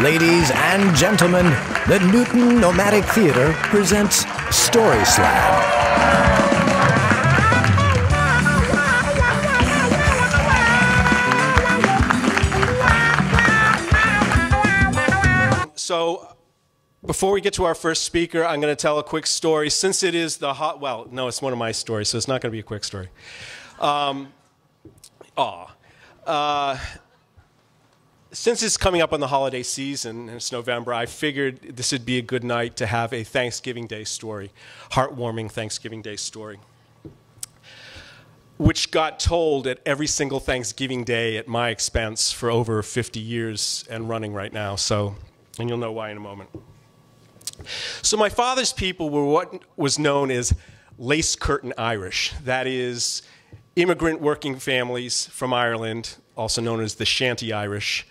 Ladies and gentlemen, the Newton Nomadic Theater presents Story Slam. So, before we get to our first speaker, I'm going to tell a quick story. Since it is the well, no, it's one of my stories, so it's not going to be a quick story. Since it's coming up on the holiday season, and it's November, I figured this would be a good night to have a Thanksgiving Day story, heartwarming Thanksgiving Day story, which got told at every single Thanksgiving Day at my expense for over 50 years and running right now. So, and you'll know why in a moment. So my father's people were what was known as lace curtain Irish. That is, immigrant working families from Ireland, also known as the Shanty Irish,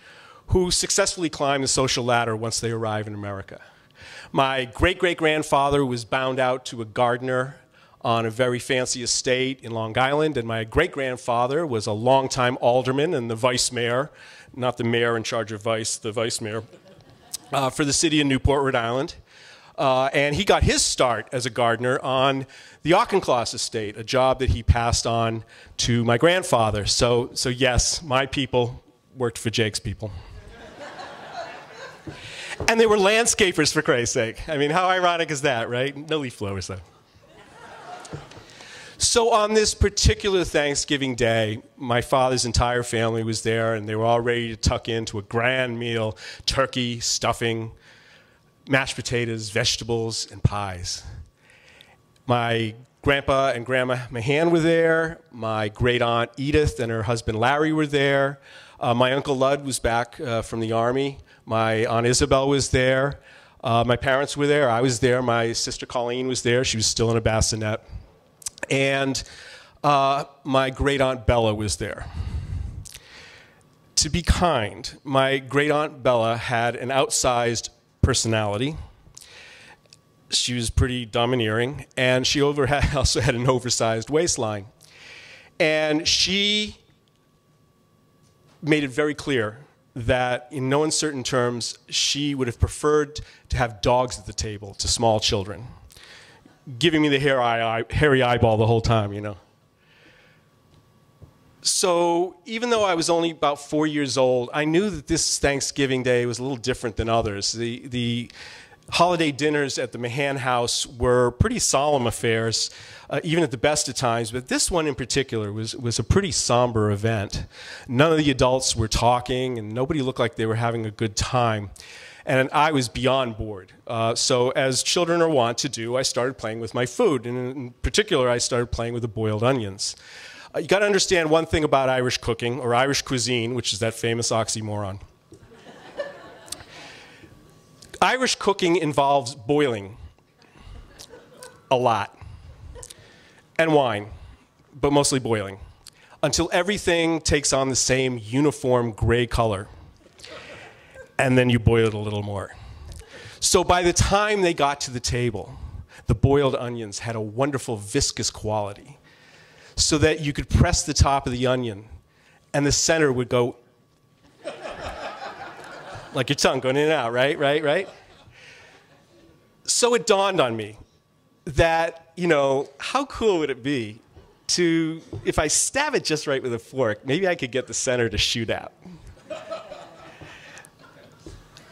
who successfully climb the social ladder once they arrive in America. My great-great-grandfather was bound out to a gardener on a very fancy estate in Long Island, and my great-grandfather was a longtime alderman and the vice mayor, not the mayor in charge of vice, the vice mayor, for the city of Newport, Rhode Island. And he got his start as a gardener on the Auchincloss estate, a job that he passed on to my grandfather. So yes, my people worked for Jake's people. And they were landscapers, for Christ's sake. I mean, how ironic is that, right? No leaf blowers, though. So on this particular Thanksgiving Day, my father's entire family was there, and they were all ready to tuck into a grand meal: turkey, stuffing, mashed potatoes, vegetables, and pies. My grandpa and grandma Mahan were there. My great-aunt Edith and her husband Larry were there. My uncle Lud was back from the Army. My Aunt Isabel was there. My parents were there. I was there. My sister Colleen was there. She was still in a bassinet. And my great-aunt Bella was there. To be kind, my great-aunt Bella had an outsized personality. She was pretty domineering, and she also had an oversized waistline. And she made it very clear that in no uncertain terms, she would have preferred to have dogs at the table to small children, giving me the hairy eyeball the whole time, you know. So even though I was only about 4 years old, I knew that this Thanksgiving Day was a little different than others. The holiday dinners at the Mahan house were pretty solemn affairs, even at the best of times, but this one in particular was a pretty somber event. None of the adults were talking, and nobody looked like they were having a good time. And I was beyond bored. So as children are wont to do, I started playing with my food, and in particular, I started playing with the boiled onions. You got to understand one thing about Irish cooking, or Irish cuisine, which is that famous oxymoron. Irish cooking involves boiling a lot, and wine, but mostly boiling, until everything takes on the same uniform gray color, and then you boil it a little more. So by the time they got to the table, the boiled onions had a wonderful viscous quality, so that you could press the top of the onion, and the center would go like your tongue going in and out, right? So it dawned on me that, you know, how cool would it be to, if I stab it just right with a fork, maybe I could get the center to shoot out.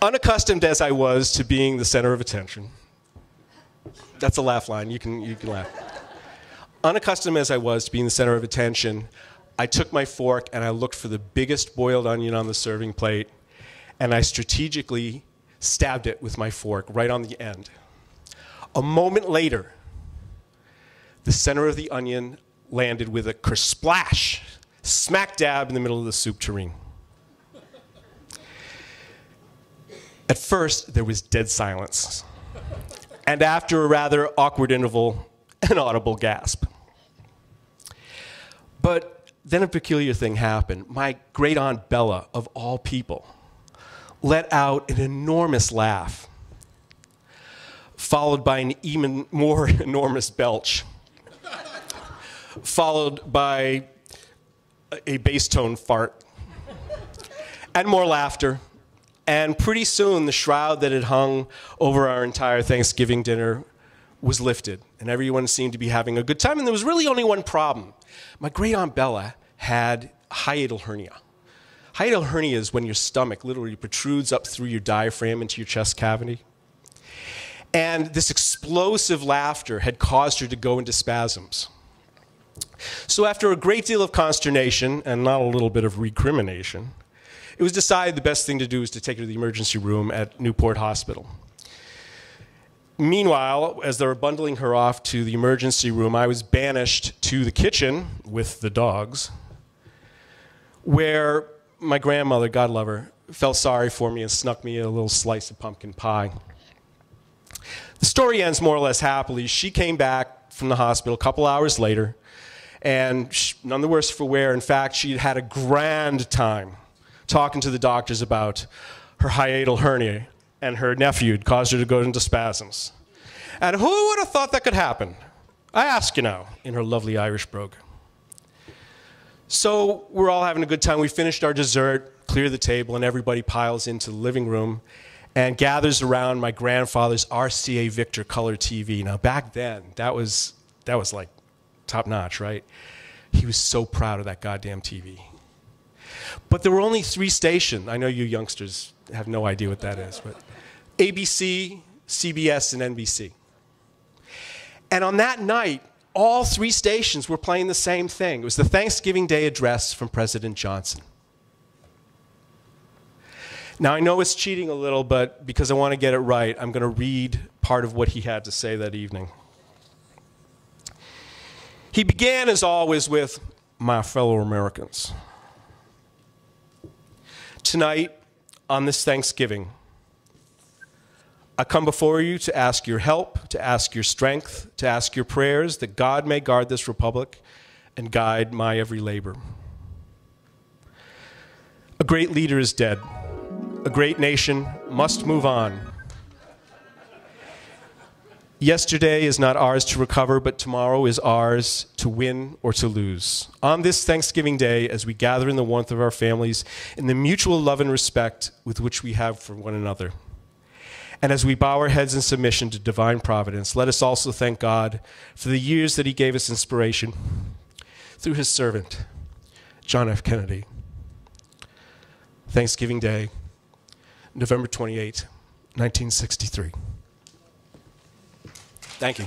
Unaccustomed as I was to being the center of attention, that's a laugh line, you can laugh. Unaccustomed as I was to being the center of attention, I took my fork and I looked for the biggest boiled onion on the serving plate, and I strategically stabbed it with my fork right on the end. A moment later, the center of the onion landed with a kersplash, smack dab in the middle of the soup tureen. At first, there was dead silence, and after a rather awkward interval, an audible gasp. But then a peculiar thing happened. My great-aunt Bella, of all people, let out an enormous laugh, followed by an even more enormous belch, followed by a bass tone fart, and more laughter, And pretty soon, the shroud that had hung over our entire Thanksgiving dinner was lifted, and everyone seemed to be having a good time. And there was really only one problem. My great-aunt Bella had hiatal hernia. Hiatal hernia is when your stomach literally protrudes up through your diaphragm into your chest cavity. And this explosive laughter had caused her to go into spasms. So after a great deal of consternation, and not a little bit of recrimination, it was decided the best thing to do was to take her to the emergency room at Newport Hospital. Meanwhile, as they were bundling her off to the emergency room, I was banished to the kitchen with the dogs, where my grandmother, God love her, felt sorry for me and snuck me a little slice of pumpkin pie. The story ends more or less happily. She came back from the hospital a couple hours later, and none the worse for wear. In fact, she'd had a grand time talking to the doctors about her hiatal hernia, and her nephew had caused her to go into spasms. And who would have thought that could happen? I ask you now, in her lovely Irish brogue. So we're all having a good time. We finished our dessert, clear the table, and everybody piles into the living room and gathers around my grandfather's RCA Victor color TV. Now, back then, that was like top notch, right? He was so proud of that goddamn TV. But there were only 3 stations. I know you youngsters have no idea what that is, but ABC, CBS, and NBC. And on that night, all 3 stations were playing the same thing. It was the Thanksgiving Day address from President Johnson. Now, I know it's cheating a little, but because I want to get it right, I'm going to read part of what he had to say that evening. He began, as always, with, "My fellow Americans, tonight, on this Thanksgiving, I come before you to ask your help, to ask your strength, to ask your prayers that God may guard this republic and guide my every labor. A great leader is dead. A great nation must move on. Yesterday is not ours to recover, but tomorrow is ours to win or to lose. On this Thanksgiving Day, as we gather in the warmth of our families, in the mutual love and respect with which we have for one another, and as we bow our heads in submission to divine providence, let us also thank God for the years that he gave us inspiration through his servant, John F. Kennedy. Thanksgiving Day, November 28, 1963. Thank you.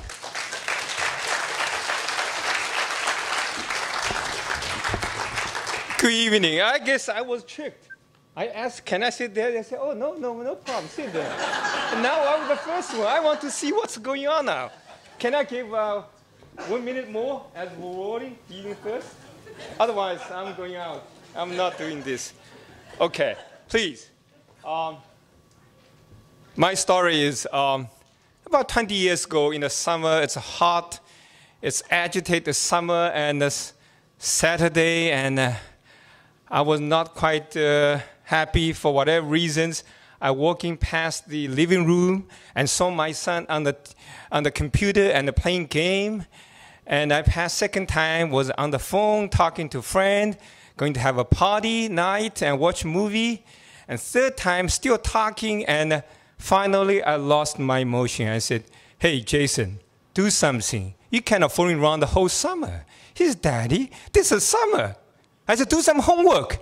Good evening. I guess I was tricked. I asked, can I sit there? They said, oh, no problem, sit there. And now I'm the first one. I want to see what's going on now. Can I give 1 minute more as we're rolling, eating first? Otherwise, I'm going out. I'm not doing this. Okay, please. My story is about 20 years ago in the summer. It's hot. It's agitated summer, and it's Saturday, and I was not quite happy for whatever reasons. I walking past the living room and saw my son on the computer and playing game. And I passed second time, was on the phone talking to a friend, going to have a party night and watch a movie. And third time, still talking, and finally I lost my emotion. I said, hey, Jason, do something. You cannot fool around the whole summer. He said, Daddy, this is summer. I said, do some homework.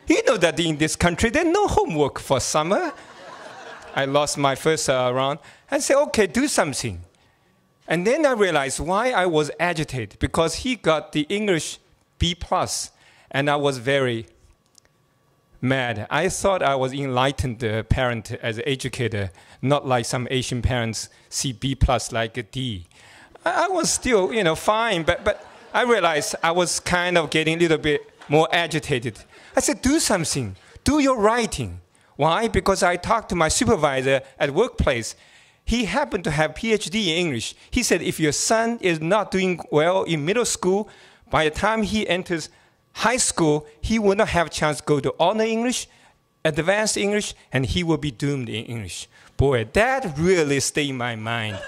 You know that in this country, there's no homework for summer. I lost my first round. I said, okay, do something. And then I realized why I was agitated, because he got the English B+, and I was very mad. I thought I was enlightened parent as an educator, not like some Asian parents see B+ like a D. I was still, fine, but I realized I was kind of getting a little bit more agitated. I said, do something. Do your writing. Why? Because I talked to my supervisor at workplace. He happened to have PhD in English. He said, if your son is not doing well in middle school, by the time he enters high school, he will not have a chance to go to honor English, advanced English, and he will be doomed in English. Boy, that really stayed in my mind.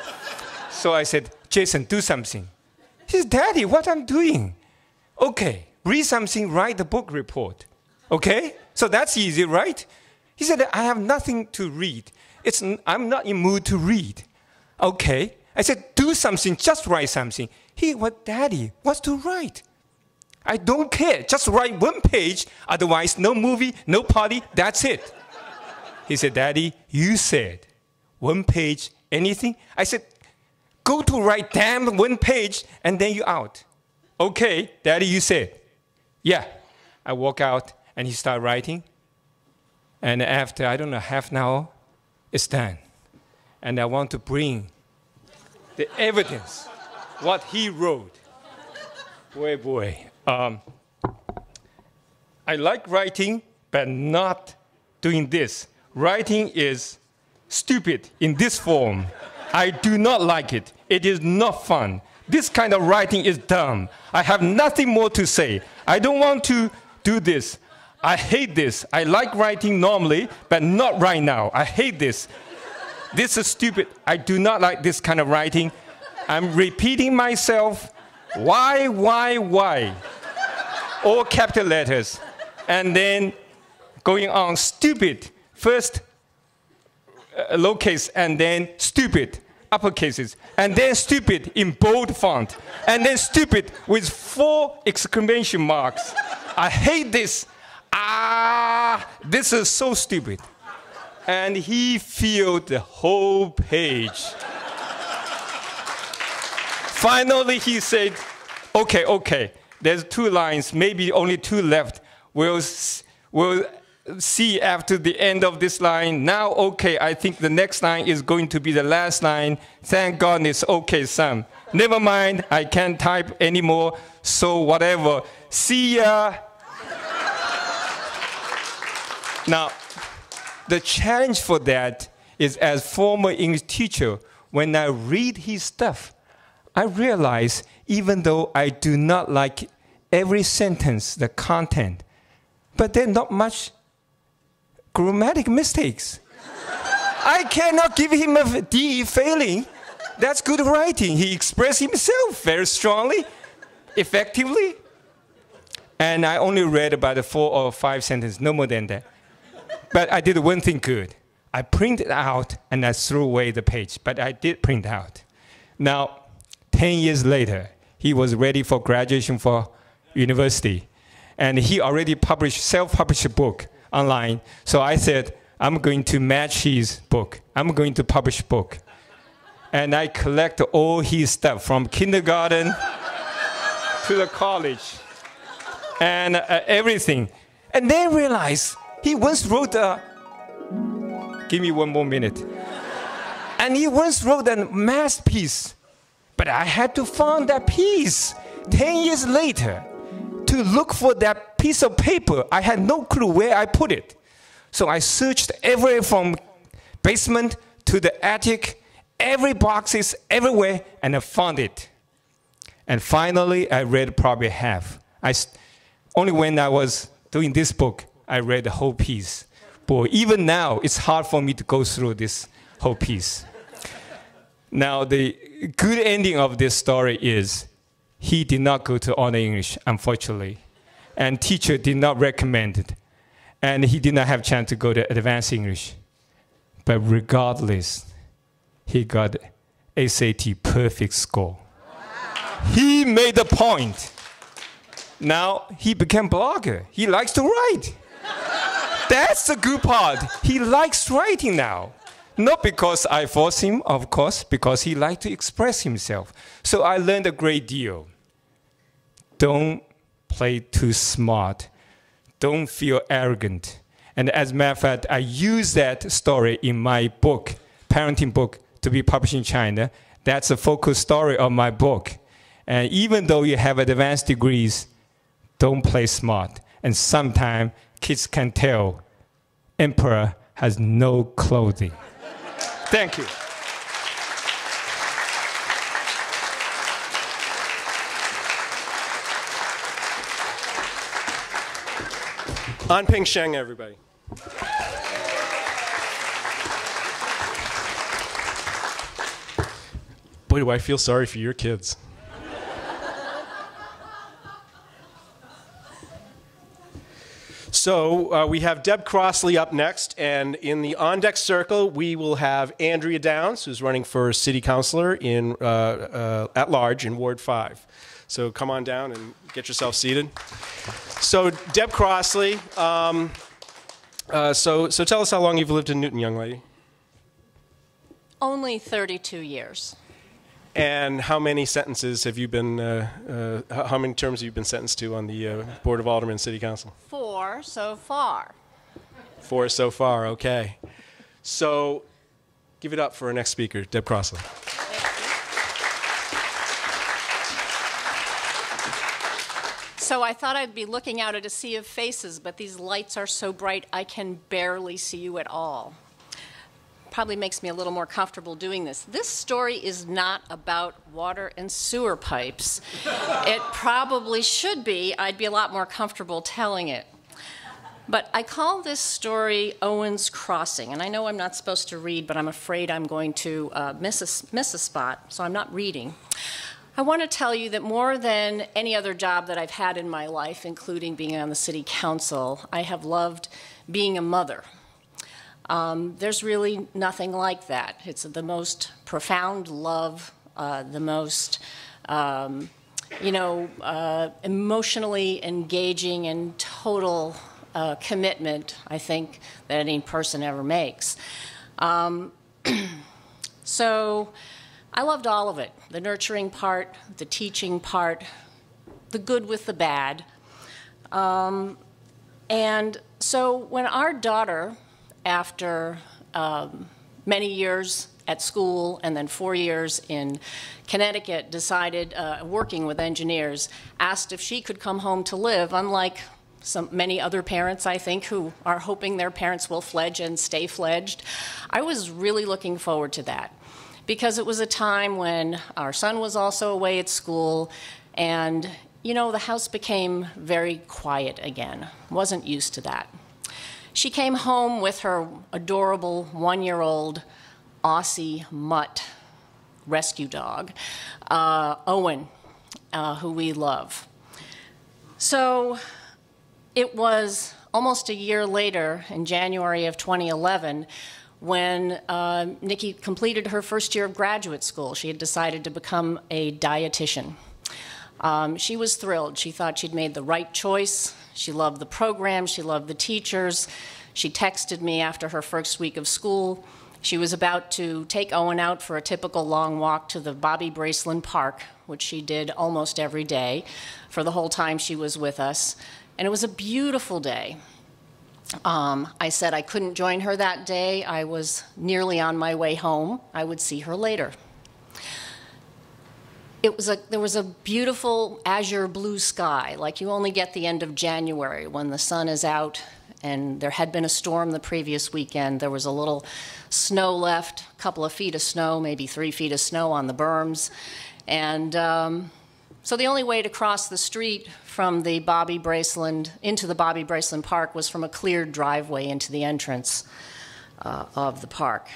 So I said, Jason, do something. He said, Daddy, what I'm doing? Okay, read something, write the book report. Okay? So that's easy, right? He said, I have nothing to read. I'm not in mood to read. Okay. I said, do something, just write something. Daddy, what's to write? I don't care, just write 1 page, otherwise no movie, no party, that's it. He said, Daddy, you said 1 page, anything? I said, go to write damn 1 page and then you out. Okay, Daddy, you said. Yeah. I walk out and he started writing. And after, I don't know, half an hour, it's done. And I want to bring the evidence, what he wrote. Boy. I like writing, but not doing this. Writing is stupid in this form. I do not like it. It is not fun. This kind of writing is dumb. I have nothing more to say. I don't want to do this. I hate this. I like writing normally, but not right now. I hate this. This is stupid. I do not like this kind of writing. I'm repeating myself. Why? All capital letters. And then going on, stupid. First lowercase, and then stupid, uppercases. And then stupid in bold font. And then stupid with 4 exclamation marks. I hate this. This is so stupid. And he filled the whole page. Finally, he said, okay, there's 2 lines, maybe only 2 left. We'll see after the end of this line. Now, okay, I think the next line is going to be the last line. Thank goodness, okay, son. Never mind, I can't type anymore, so whatever. See ya. Now, the challenge for that is, as former English teacher, when I read his stuff, I realize even though I do not like every sentence, the content, but there are not much grammatic mistakes. I cannot give him a D failing. That's good writing. He expressed himself very strongly, effectively. And I only read about 4 or 5 sentences, no more than that. But I did one thing good. I printed out and I threw away the page, but I did print out. Now, 10 years later, he was ready for graduation for university. And he already self-published a book online. So I said, I'm going to match his book. I'm going to publish a book. And I collect all his stuff from kindergarten to the college and everything. And then realize he once wrote give me 1 more minute. And he once wrote a masterpiece. But I had to find that piece 10 years later. To look for that piece of paper, I had no clue where I put it. So I searched everywhere from basement to the attic, every boxes, everywhere, and I found it. And finally, I read probably half. Only when I was doing this book, I read the whole piece. Boy, even now, it's hard for me to go through this whole piece. Now, the good ending of this story is he did not go to honor English, unfortunately. And teacher did not recommend it. And he did not have a chance to go to advanced English. But regardless, he got SAT perfect score. Wow. He made the point. Now, he became blogger. He likes to write. That's the good part. He likes writing now. Not because I force him, of course, because he likes to express himself. So I learned a great deal. Don't play too smart. Don't feel arrogant. And as a matter of fact, I use that story in my book, parenting book, to be published in China. That's the focus story of my book. And even though you have advanced degrees, don't play smart. And sometimes kids can tell emperor has no clothing. Thank you. An Ping Sheng, everybody. Boy, do I feel sorry for your kids. So So we have Deb Crossley up next, and in the on-deck circle, we will have Andrea Downs, who's running for city councilor in at large in Ward 5. So come on down and get yourself seated. So Deb Crossley, so tell us how long you've lived in Newton, young lady. Only 32 years. And how many sentences have you been, how many terms have you been sentenced to on the Board of Aldermen and City Council? 4 so far. 4 so far, okay. So give it up for our next speaker, Deb Crossley. So I thought I'd be looking out at a sea of faces, but these lights are so bright I can barely see you at all. Probably makes me a little more comfortable doing this. This story is not about water and sewer pipes. It probably should be. I'd be a lot more comfortable telling it. But I call this story Owen's Crossing. And I know I'm not supposed to read, but I'm afraid I'm going to miss a spot, so I'm not reading. I want to tell you that more than any other job that I've had in my life, including being on the city council, I have loved being a mother. There's really nothing like that. It's the most profound love, the most, emotionally engaging and total commitment, I think, that any person ever makes. So I loved all of it, the nurturing part, the teaching part, the good with the bad. And so when our daughter, after many years at school and then 4 years in Connecticut, decided, working with engineers, asked if she could come home to live, unlike many other parents, I think, who are hoping their parents will fledge and stay fledged. I was really looking forward to that because it was a time when our son was also away at school and, you know, the house became very quiet again. Wasn't used to that. She came home with her adorable 1-year-old Aussie mutt rescue dog, Owen, who we love. So it was almost a year later, in January of 2011, when Nikki completed her first year of graduate school. She had decided to become a dietitian. She was thrilled. She thought she'd made the right choice. She loved the program. She loved the teachers. She texted me after her first week of school. She was about to take Owen out for a typical long walk to the Bobby Braceland Park, which she did almost every day for the whole time she was with us. And it was a beautiful day. I said I couldn't join her that day. I was nearly on my way home. I would see her later. There was a beautiful azure blue sky, like you only get the end of January when the sun is out, and there had been a storm the previous weekend. There was a little snow left, a couple of feet of snow, maybe 3 feet of snow on the berms. And so the only way to cross the street from the Bobby Braceland into the Bobby Braceland Park was from a cleared driveway into the entrance of the park.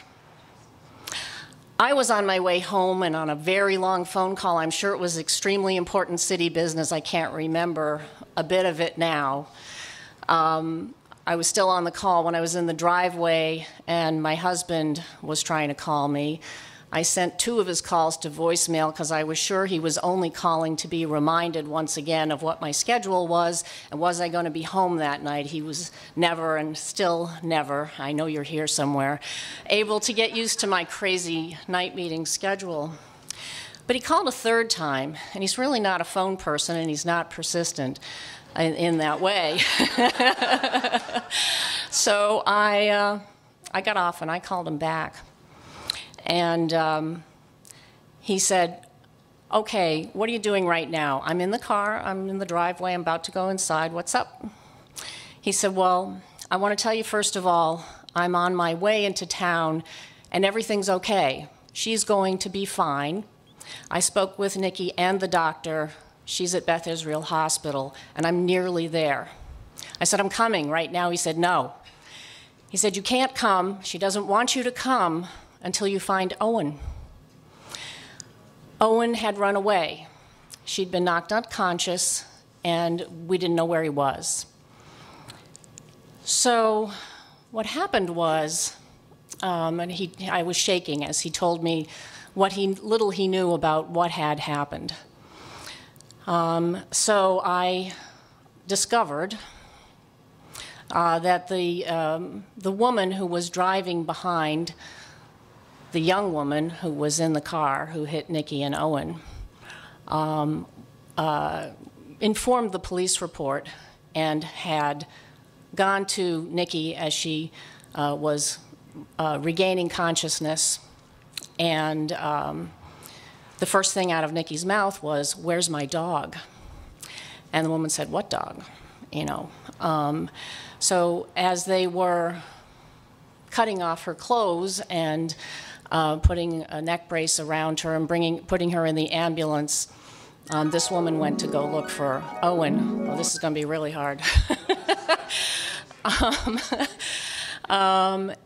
I was on my way home and on a very long phone call. I'm sure it was extremely important city business. I can't remember a bit of it now. I was still on the call when I was in the driveway and my husband was trying to call me. I sent 2 of his calls to voicemail because I was sure he was only calling to be reminded once again of what my schedule was and was I going to be home that night. He was never and still never, I know you're here somewhere, able to get used to my crazy night meeting schedule. But he called a 3rd time, and he's really not a phone person and he's not persistent in that way. So I got off and I called him back. And he said, okay, what are you doing right now? I'm in the car, I'm in the driveway, I'm about to go inside, what's up? He said, well, I want to tell you first of all, I'm on my way into town and everything's okay. She's going to be fine. I spoke with Nikki and the doctor. She's at Beth Israel Hospital and I'm nearly there. I said, I'm coming right now. He said, no. He said, you can't come. She doesn't want you to come until you find Owen. Owen had run away. She'd been knocked unconscious, and we didn't know where he was. So what happened was, I was shaking as he told me what little he knew about what had happened. So I discovered that the woman who was driving behind the young woman who was in the car who hit Nikki and Owen informed the police report and had gone to Nikki as she was regaining consciousness, and the first thing out of Nikki's mouth was, "Where's my dog?" And the woman said, "What dog?" You know. So as they were cutting off her clothes and putting a neck brace around her and putting her in the ambulance, this woman went to go look for Owen. Oh, this is going to be really hard.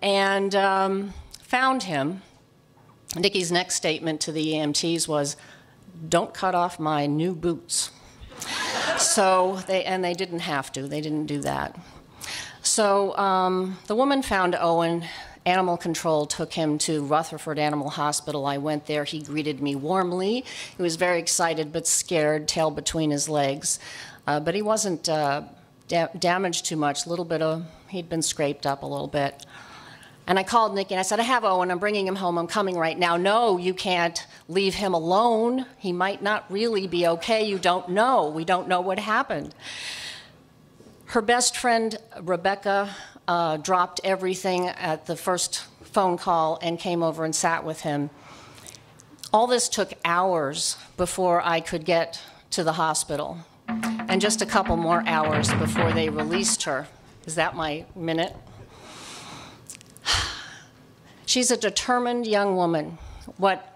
And found him. Nikki's next statement to the EMTs was, "Don't cut off my new boots." So they didn't have to. They didn't do that. So the woman found Owen. Animal control took him to Rutherford Animal Hospital. I went there. He greeted me warmly. He was very excited but scared, tail between his legs. But he wasn't damaged too much. He'd been scraped up a little bit. And I called Nikki and I said, "I have Owen. I'm bringing him home. I'm coming right now." "No, you can't leave him alone. He might not really be okay. You don't know. We don't know what happened." Her best friend, Rebecca, dropped everything at the first phone call and came over and sat with him. All this took hours before I could get to the hospital, and just a couple more hours before they released her. Is that my minute? She's a determined young woman.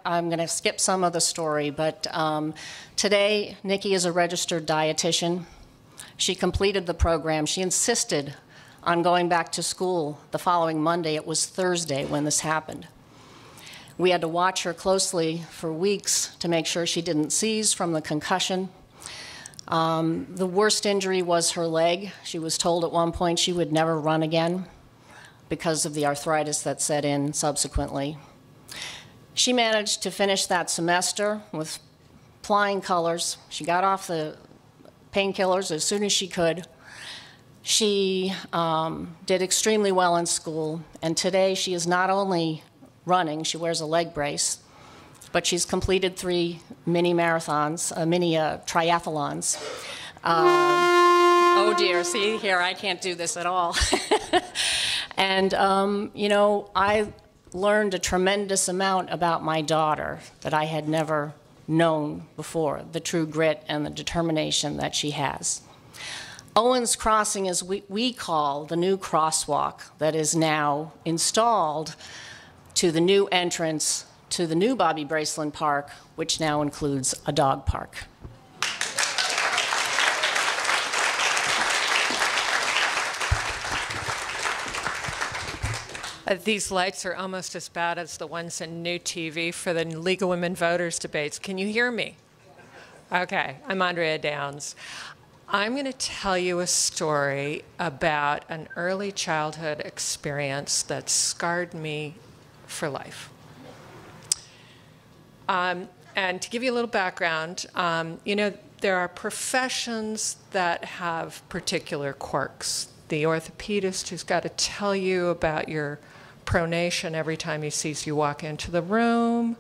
I'm going to skip some of the story, but today Nikki is a registered dietitian. She completed the program. She insisted on going back to school the following Monday. It was Thursday when this happened. We had to watch her closely for weeks to make sure she didn't seize from the concussion. The worst injury was her leg. She was told at one point she would never run again because of the arthritis that set in subsequently. She managed to finish that semester with flying colors. She got off the painkillers as soon as she could. She did extremely well in school, and today she is not only running, she wears a leg brace, but she's completed 3 mini marathons, mini triathlons. Oh dear, see here, I can't do this at all. And, you know, I learned a tremendous amount about my daughter that I had never known before, the true grit and the determination that she has. Owen's Crossing is we call the new crosswalk that is now installed to the new entrance to the new Bobby Braceland Park, which now includes a dog park. These lights are almost as bad as the ones in New TV for the League of Women Voters debates. Can you hear me? Okay, I'm Andrea Downs. I'm going to tell you a story about an early childhood experience that scarred me for life. And to give you a little background, you know, there are professions that have particular quirks. The orthopedist who's got to tell you about your pronation every time he sees you walk into the room,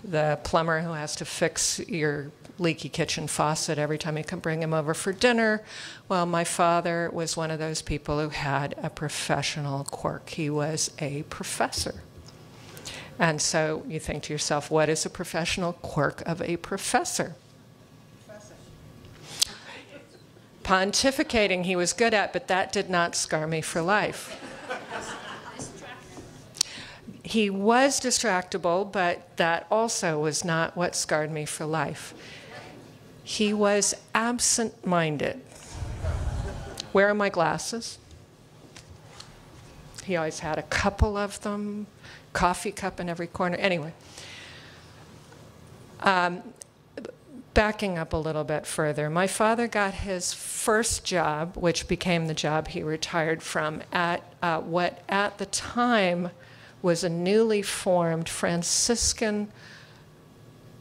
the plumber who has to fix your leaky kitchen faucet every time you can bring him over for dinner. Well, my father was one of those people who had a professional quirk. He was a professor. And so you think to yourself, what is a professional quirk of a professor? Pontificating he was good at, but that did not scar me for life. He was distractible, but that also was not what scarred me for life. He was absent-minded. Where are my glasses? He always had a couple of them, coffee cup in every corner. Anyway, backing up a little bit further, my father got his first job, which became the job he retired from, at what at the time was a newly formed Franciscan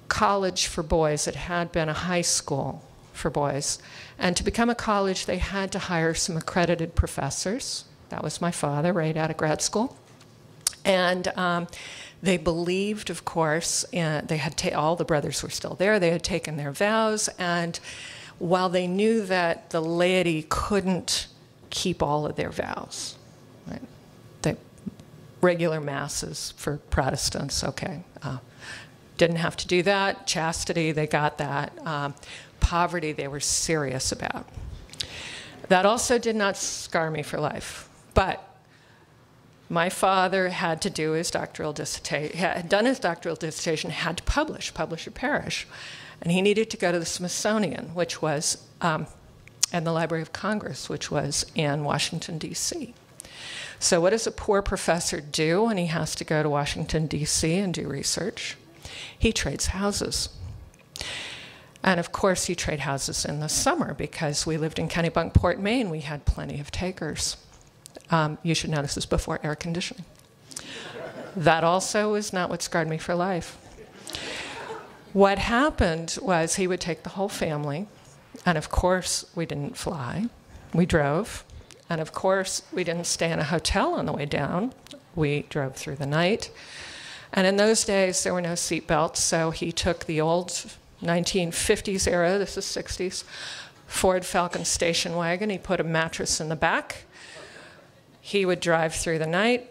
college for boys. It had been a high school for boys. And to become a college, they had to hire some accredited professors. That was my father, right out of grad school. And they believed, of course, they had all the brothers were still there. They had taken their vows. And while they knew that the laity couldn't keep all of their vows, right? Regular masses for Protestants, okay. Didn't have to do that. Chastity, they got that. Poverty, they were serious about. That also did not scar me for life. But my father had to do his doctoral dissertation, had done his doctoral dissertation, had to publish or perish. And he needed to go to the Smithsonian, which was, and the Library of Congress, which was in Washington, D.C. So what does a poor professor do when he has to go to Washington, D.C. and do research? He trades houses. And of course, you trade houses in the summer because we lived in Kennebunkport, Maine. We had plenty of takers. You should know this is before air conditioning. That also is not what scarred me for life. What happened was he would take the whole family, and of course, we didn't fly. We drove. And of course, we didn't stay in a hotel on the way down. We drove through the night. And in those days, there were no seat belts, so he took the old 1950s era, this is 60s, Ford Falcon station wagon. He put a mattress in the back. He would drive through the night.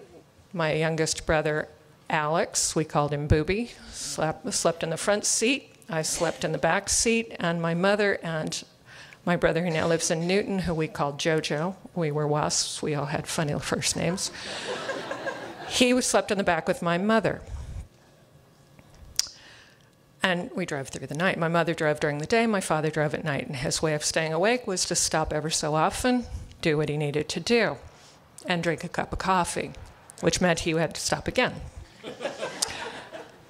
My youngest brother, Alex, we called him Booby, slept in the front seat. I slept in the back seat, and my mother and my brother, who now lives in Newton, who we called Jojo. We were wasps. We all had funny first names. He slept in the back with my mother. And we drove through the night. My mother drove during the day. My father drove at night. And his way of staying awake was to stop ever so often, do what he needed to do, and drink a cup of coffee, which meant he had to stop again.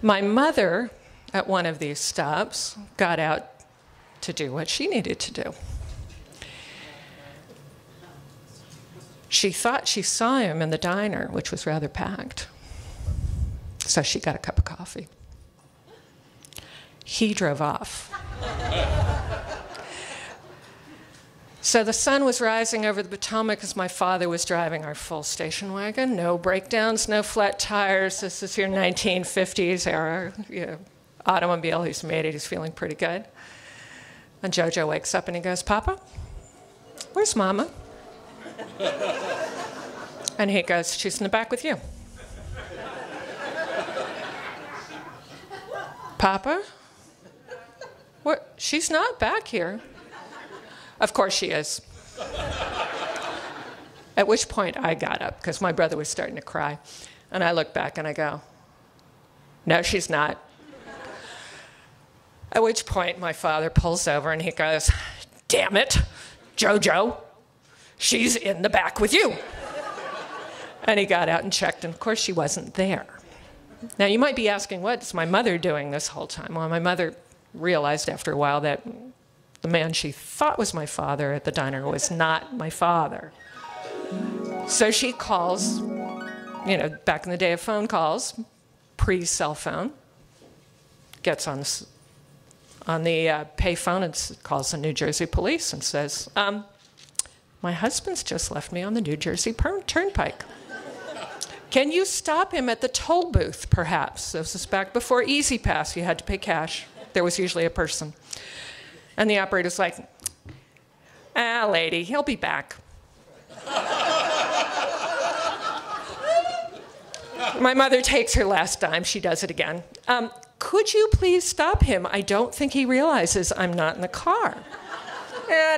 My mother, at one of these stops, got out to do what she needed to do. She thought she saw him in the diner, which was rather packed. So she got a cup of coffee. He drove off. So the sun was rising over the Potomac as my father was driving our full station wagon. No breakdowns, no flat tires. This is your 1950s era, automobile. He's made it. He's feeling pretty good. And Jojo wakes up and he goes, "Papa, where's Mama?" And he goes, "She's in the back with you." "Papa? What? She's not back here." "Of course she is." At which point I got up because my brother was starting to cry. And I look back and I go, "No, she's not." At which point my father pulls over and he goes, "Damn it, Jojo, she's in the back with you." And he got out and checked, and of course she wasn't there. Now you might be asking, what's my mother doing this whole time? Well, my mother realized after a while that the man she thought was my father at the diner was not my father. So she calls, back in the day of phone calls, pre-cell phone, gets on the pay phone and calls the New Jersey police and says, "My husband's just left me on the New Jersey Turnpike. Can you stop him at the toll booth, perhaps?" This was back before Easy Pass. You had to pay cash. There was usually a person. And the operator's like, "Lady, he'll be back." My mother takes her last dime. She does it again. "Could you please stop him? I don't think he realizes I'm not in the car."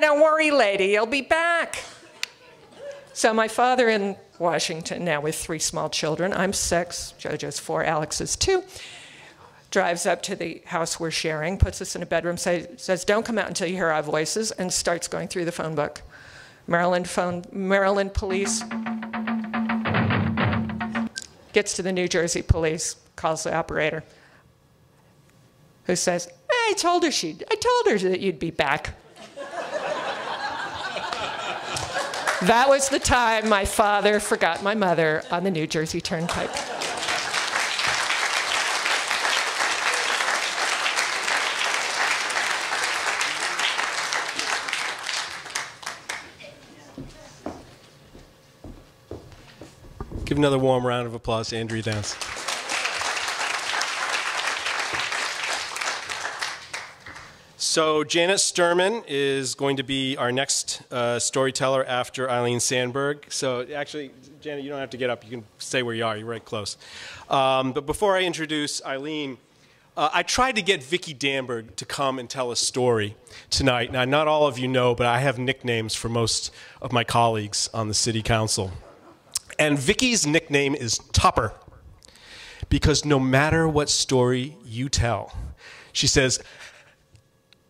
"Don't worry, lady, he'll be back." So my father in Washington, now with 3 small children, I'm 6, Jojo's 4, Alex is 2, drives up to the house we're sharing, puts us in a bedroom, says, "Don't come out until you hear our voices," and starts going through the phone book. Maryland police, gets to the New Jersey police, calls the operator, who says, I told her that you'd be back. That was the time my father forgot my mother on the New Jersey Turnpike. Give another warm round of applause to Andrea Dance. So Janet Sturman is going to be our next storyteller after Eileen Sandberg. So actually, Janet, you don't have to get up. You can stay where you are. You're right close. But before I introduce Eileen, I tried to get Vicki Damberg to come and tell a story tonight. Now, not all of you know, but I have nicknames for most of my colleagues on the city council. And Vicky's nickname is Topper, because no matter what story you tell, she says,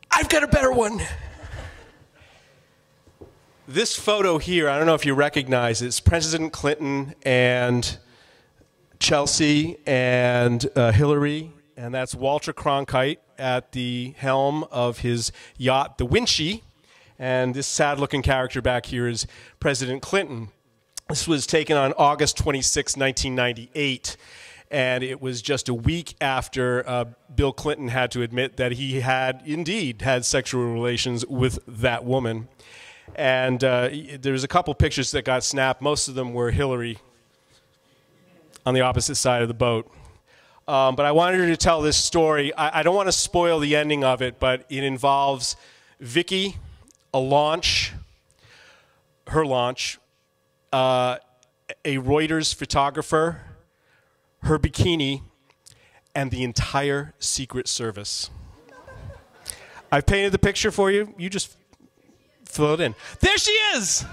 I've got a better one. This photo here, I don't know if you recognize it, it's President Clinton and Chelsea and Hillary, and that's Walter Cronkite at the helm of his yacht, the Winchie, and this sad-looking character back here is President Clinton. This was taken on August 26, 1998, and it was just a week after Bill Clinton had to admit that he had indeed had sexual relations with that woman. And there's a couple pictures that got snapped. Most of them were Hillary on the opposite side of the boat. But I wanted her to tell this story. I don't want to spoil the ending of it, but it involves Vicki, a launch, her launch, a Reuters photographer, her bikini, and the entire Secret Service. I've painted the picture for you. You just fill it in. There she is!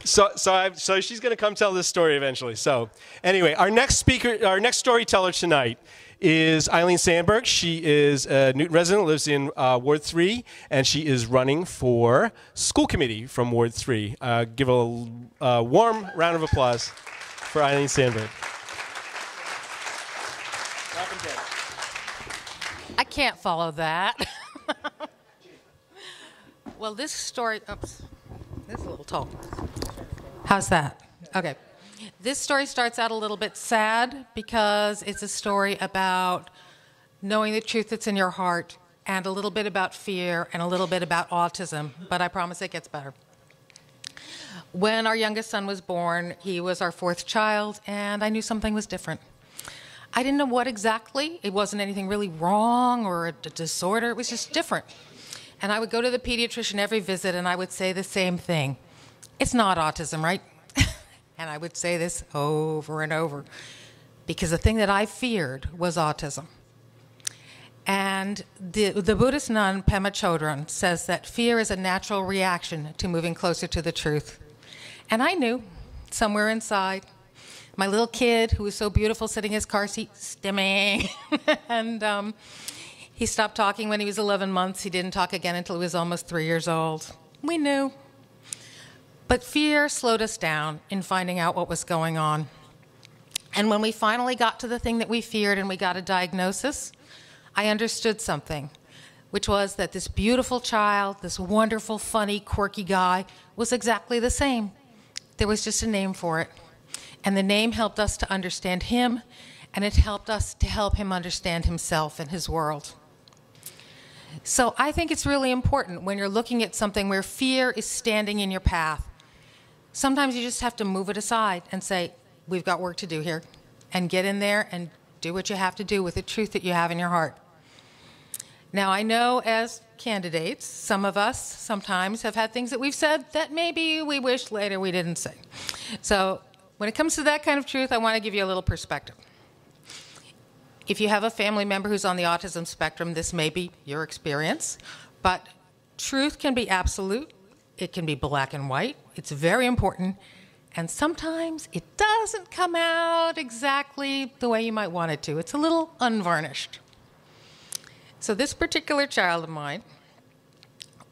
So she's going to come tell this story eventually. So anyway, our next storyteller tonight is Eileen Sandberg. She is a Newton resident, lives in Ward 3, and she is running for school committee from Ward 3. Give a warm round of applause for Eileen Sandberg. I can't follow that. Well, this story, oops, this is a little tall. How's that? Okay. This story starts out a little bit sad because it's a story about knowing the truth that's in your heart and a little bit about fear and a little bit about autism, but I promise it gets better. When our youngest son was born, he was our fourth child, and I knew something was different. I didn't know what exactly. It wasn't anything really wrong or a disorder. It was just different. And I would go to the pediatrician every visit, and I would say the same thing. It's not autism, right? And I would say this over and over because the thing that I feared was autism. And the Buddhist nun Pema Chodron says that fear is a natural reaction to moving closer to the truth. And I knew somewhere inside, my little kid who was so beautiful sitting in his car seat stimming. And he stopped talking when he was 11 months. He didn't talk again until he was almost 3 years old. We knew. But fear slowed us down in finding out what was going on. And when we finally got to the thing that we feared and we got a diagnosis, I understood something, which was that this beautiful child, this wonderful, funny, quirky guy, was exactly the same. There was just a name for it. And the name helped us to understand him, and it helped us to help him understand himself and his world. So I think it's really important when you're looking at something where fear is standing in your path. Sometimes you just have to move it aside and say, we've got work to do here, and get in there and do what you have to do with the truth that you have in your heart. Now, I know as candidates, some of us sometimes have had things that we've said that maybe we wish later we didn't say. So when it comes to that kind of truth, I want to give you a little perspective. If you have a family member who's on the autism spectrum, this may be your experience, but truth can be absolute. It can be black and white. It's very important. And sometimes it doesn't come out exactly the way you might want it to. It's a little unvarnished. So this particular child of mine,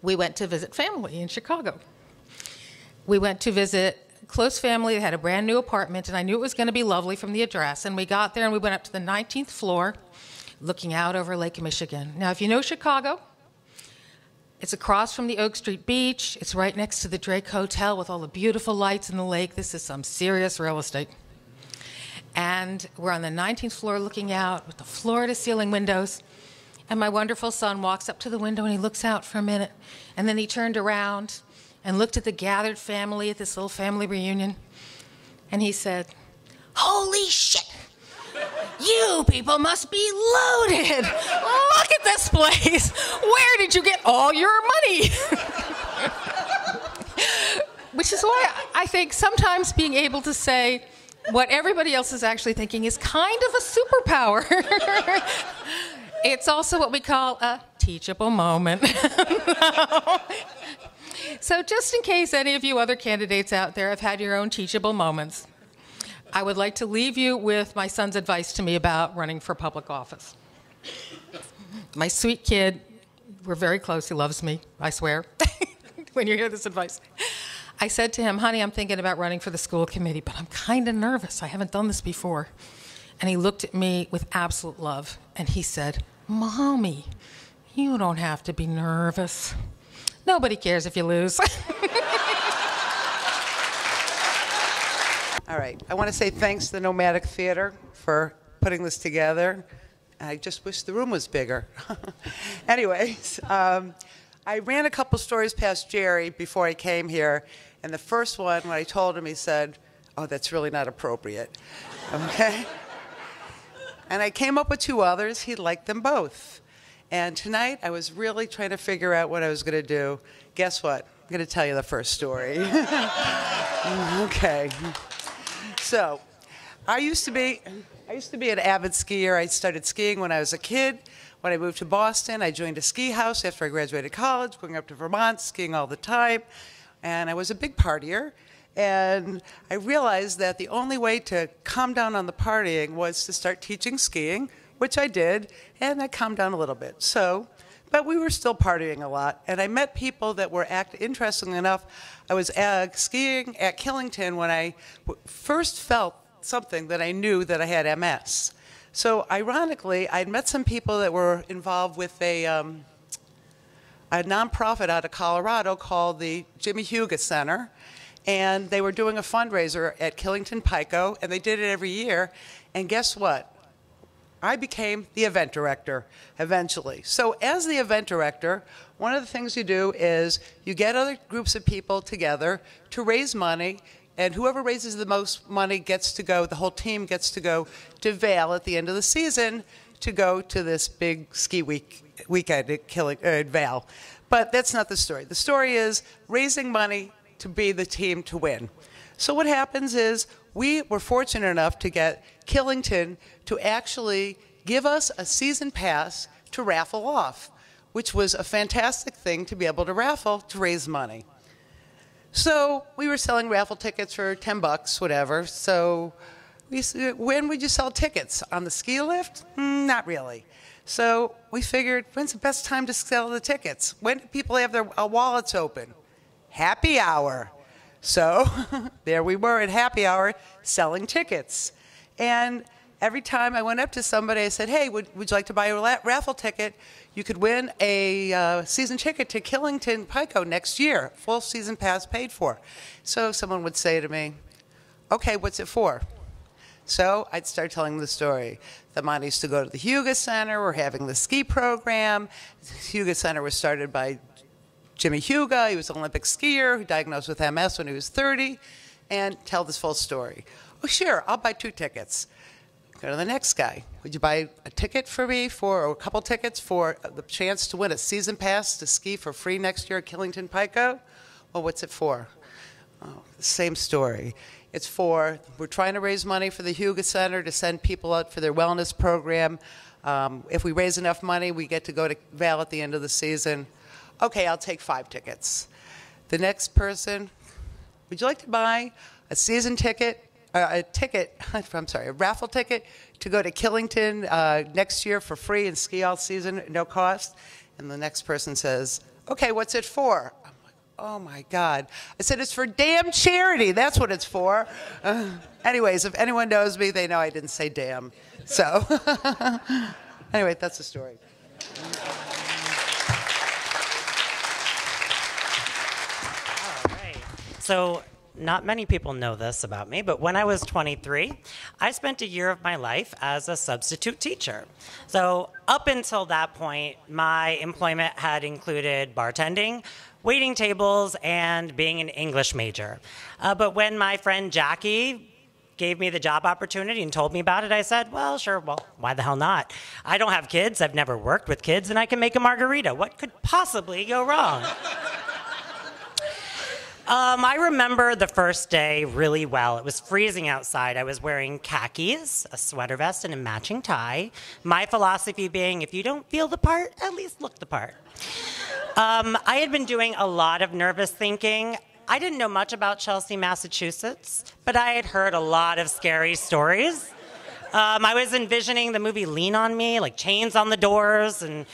we went to visit family in Chicago. We went to visit close family that had a brand new apartment, and I knew it was going to be lovely from the address. And we got there, and we went up to the 19th floor, looking out over Lake Michigan. Now, if you know Chicago, it's across from the Oak Street Beach. It's right next to the Drake Hotel with all the beautiful lights in the lake. This is some serious real estate. And we're on the 19th floor looking out with the floor-to-ceiling windows. And my wonderful son walks up to the window and he looks out for a minute. And then he turned around and looked at the gathered family at this little family reunion. And he said, "Holy shit! You people must be loaded. Look at this place. Where did you get all your money?" Which is why I think sometimes being able to say what everybody else is actually thinking is kind of a superpower. It's also what we call a teachable moment. So just in case any of you other candidates out there have had your own teachable moments, I would like to leave you with my son's advice to me about running for public office. My sweet kid, we're very close, he loves me, I swear, when you hear this advice. I said to him, "Honey, I'm thinking about running for the school committee, but I'm kind of nervous. I haven't done this before." And he looked at me with absolute love, and he said, "Mommy, you don't have to be nervous. Nobody cares if you lose." All right, I want to say thanks to the Nomadic Theater for putting this together. I just wish the room was bigger. Anyways, I ran a couple stories past Jerry before I came here, and the first one, when I told him, he said, "Oh, that's really not appropriate." Okay? And I came up with two others. He liked them both. And tonight, I was really trying to figure out what I was going to do. Guess what? I'm going to tell you the first story. Okay. So, I used to be an avid skier. I started skiing when I was a kid. When I moved to Boston, I joined a ski house after I graduated college, going up to Vermont, skiing all the time. And I was a big partier. And I realized that the only way to calm down on the partying was to start teaching skiing, which I did, and I calmed down a little bit. But we were still partying a lot. And I met people that were interestingly enough, I was skiing at Killington when I first felt something that I knew that I had MS. So ironically, I'd met some people that were involved with a nonprofit out of Colorado called the Jimmy Huga Center. And they were doing a fundraiser at Killington Pico, and they did it every year. And guess what? I became the event director eventually. So as the event director, one of the things you do is you get other groups of people together to raise money, and whoever raises the most money gets to go, the whole team gets to go to Vail at the end of the season to go to this big ski weekend at Vail. But that's not the story. The story is raising money to be the team to win. So what happens is we were fortunate enough to get Killington to actually give us a season pass to raffle off, which was a fantastic thing to be able to raffle to raise money. So we were selling raffle tickets for $10, whatever. So we said, when would you sell tickets? On the ski lift? Not really. So we figured, when's the best time to sell the tickets? When do people have their wallets open? Happy hour. So there we were at happy hour selling tickets. And every time I went up to somebody, I said, "Hey, would you like to buy a raffle ticket? You could win a season ticket to Killington Pico next year, full season pass paid for." So someone would say to me, "Okay, what's it for?" So I'd start telling them the story. The money's to go to the Huga Center. We're having the ski program. The Huga Center was started by Jimmy Huga. He was an Olympic skier who diagnosed with MS when he was 30, and tell this full story. "Oh, sure, I'll buy 2 tickets. Go to the next guy. "Would you buy a ticket for me or a couple tickets for the chance to win a season pass to ski for free next year at Killington Pico?" "Well, what's it for?" "Oh, the same story. It's for, we're trying to raise money for the Huga Center to send people out for their wellness program. If we raise enough money, we get to go to Val at the end of the season." "Okay, I'll take 5 tickets. The next person, "Would you like to buy a season ticket, a raffle ticket to go to Killington next year for free and ski all season at no cost?" And the next person says, "Okay, what's it for?" I'm like, oh my God. I said, it's for damn charity. That's what it's for. Anyways, if anyone knows me, they know I didn't say damn. So, anyway, that's the story. All right. So, not many people know this about me, but when I was 23, I spent a year of my life as a substitute teacher. So up until that point, my employment had included bartending, waiting tables, and being an English major. But when my friend Jackie gave me the job opportunity and told me about it, I said, well, sure, well, why the hell not? I don't have kids, I've never worked with kids, and I can make a margarita. What could possibly go wrong? I remember the first day really well. It was freezing outside. I was wearing khakis, a sweater vest, and a matching tie. My philosophy being, if you don't feel the part, at least look the part. I had been doing a lot of nervous thinking. I didn't know much about Chelsea, Massachusetts, but I had heard a lot of scary stories. I was envisioning the movie Lean on Me, like chains on the doors, and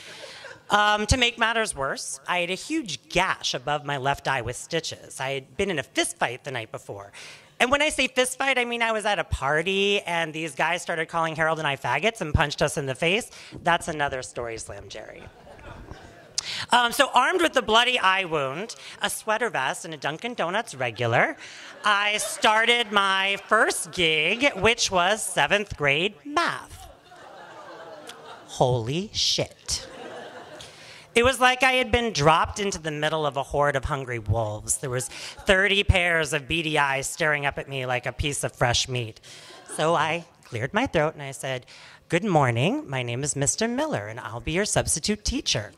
to make matters worse, I had a huge gash above my left eye with stitches. I had been in a fist fight the night before. And when I say fist fight, I mean I was at a party and these guys started calling Harold and I faggots and punched us in the face. That's another story, Slam Jerry. So armed with the bloody eye wound, a sweater vest, and a Dunkin' Donuts regular, I started my first gig, which was 7th grade math. Holy shit. It was like I had been dropped into the middle of a horde of hungry wolves. There was 30 pairs of beady eyes staring up at me like a piece of fresh meat. So I cleared my throat and I said, "Good morning, my name is Mr. Miller and I'll be your substitute teacher."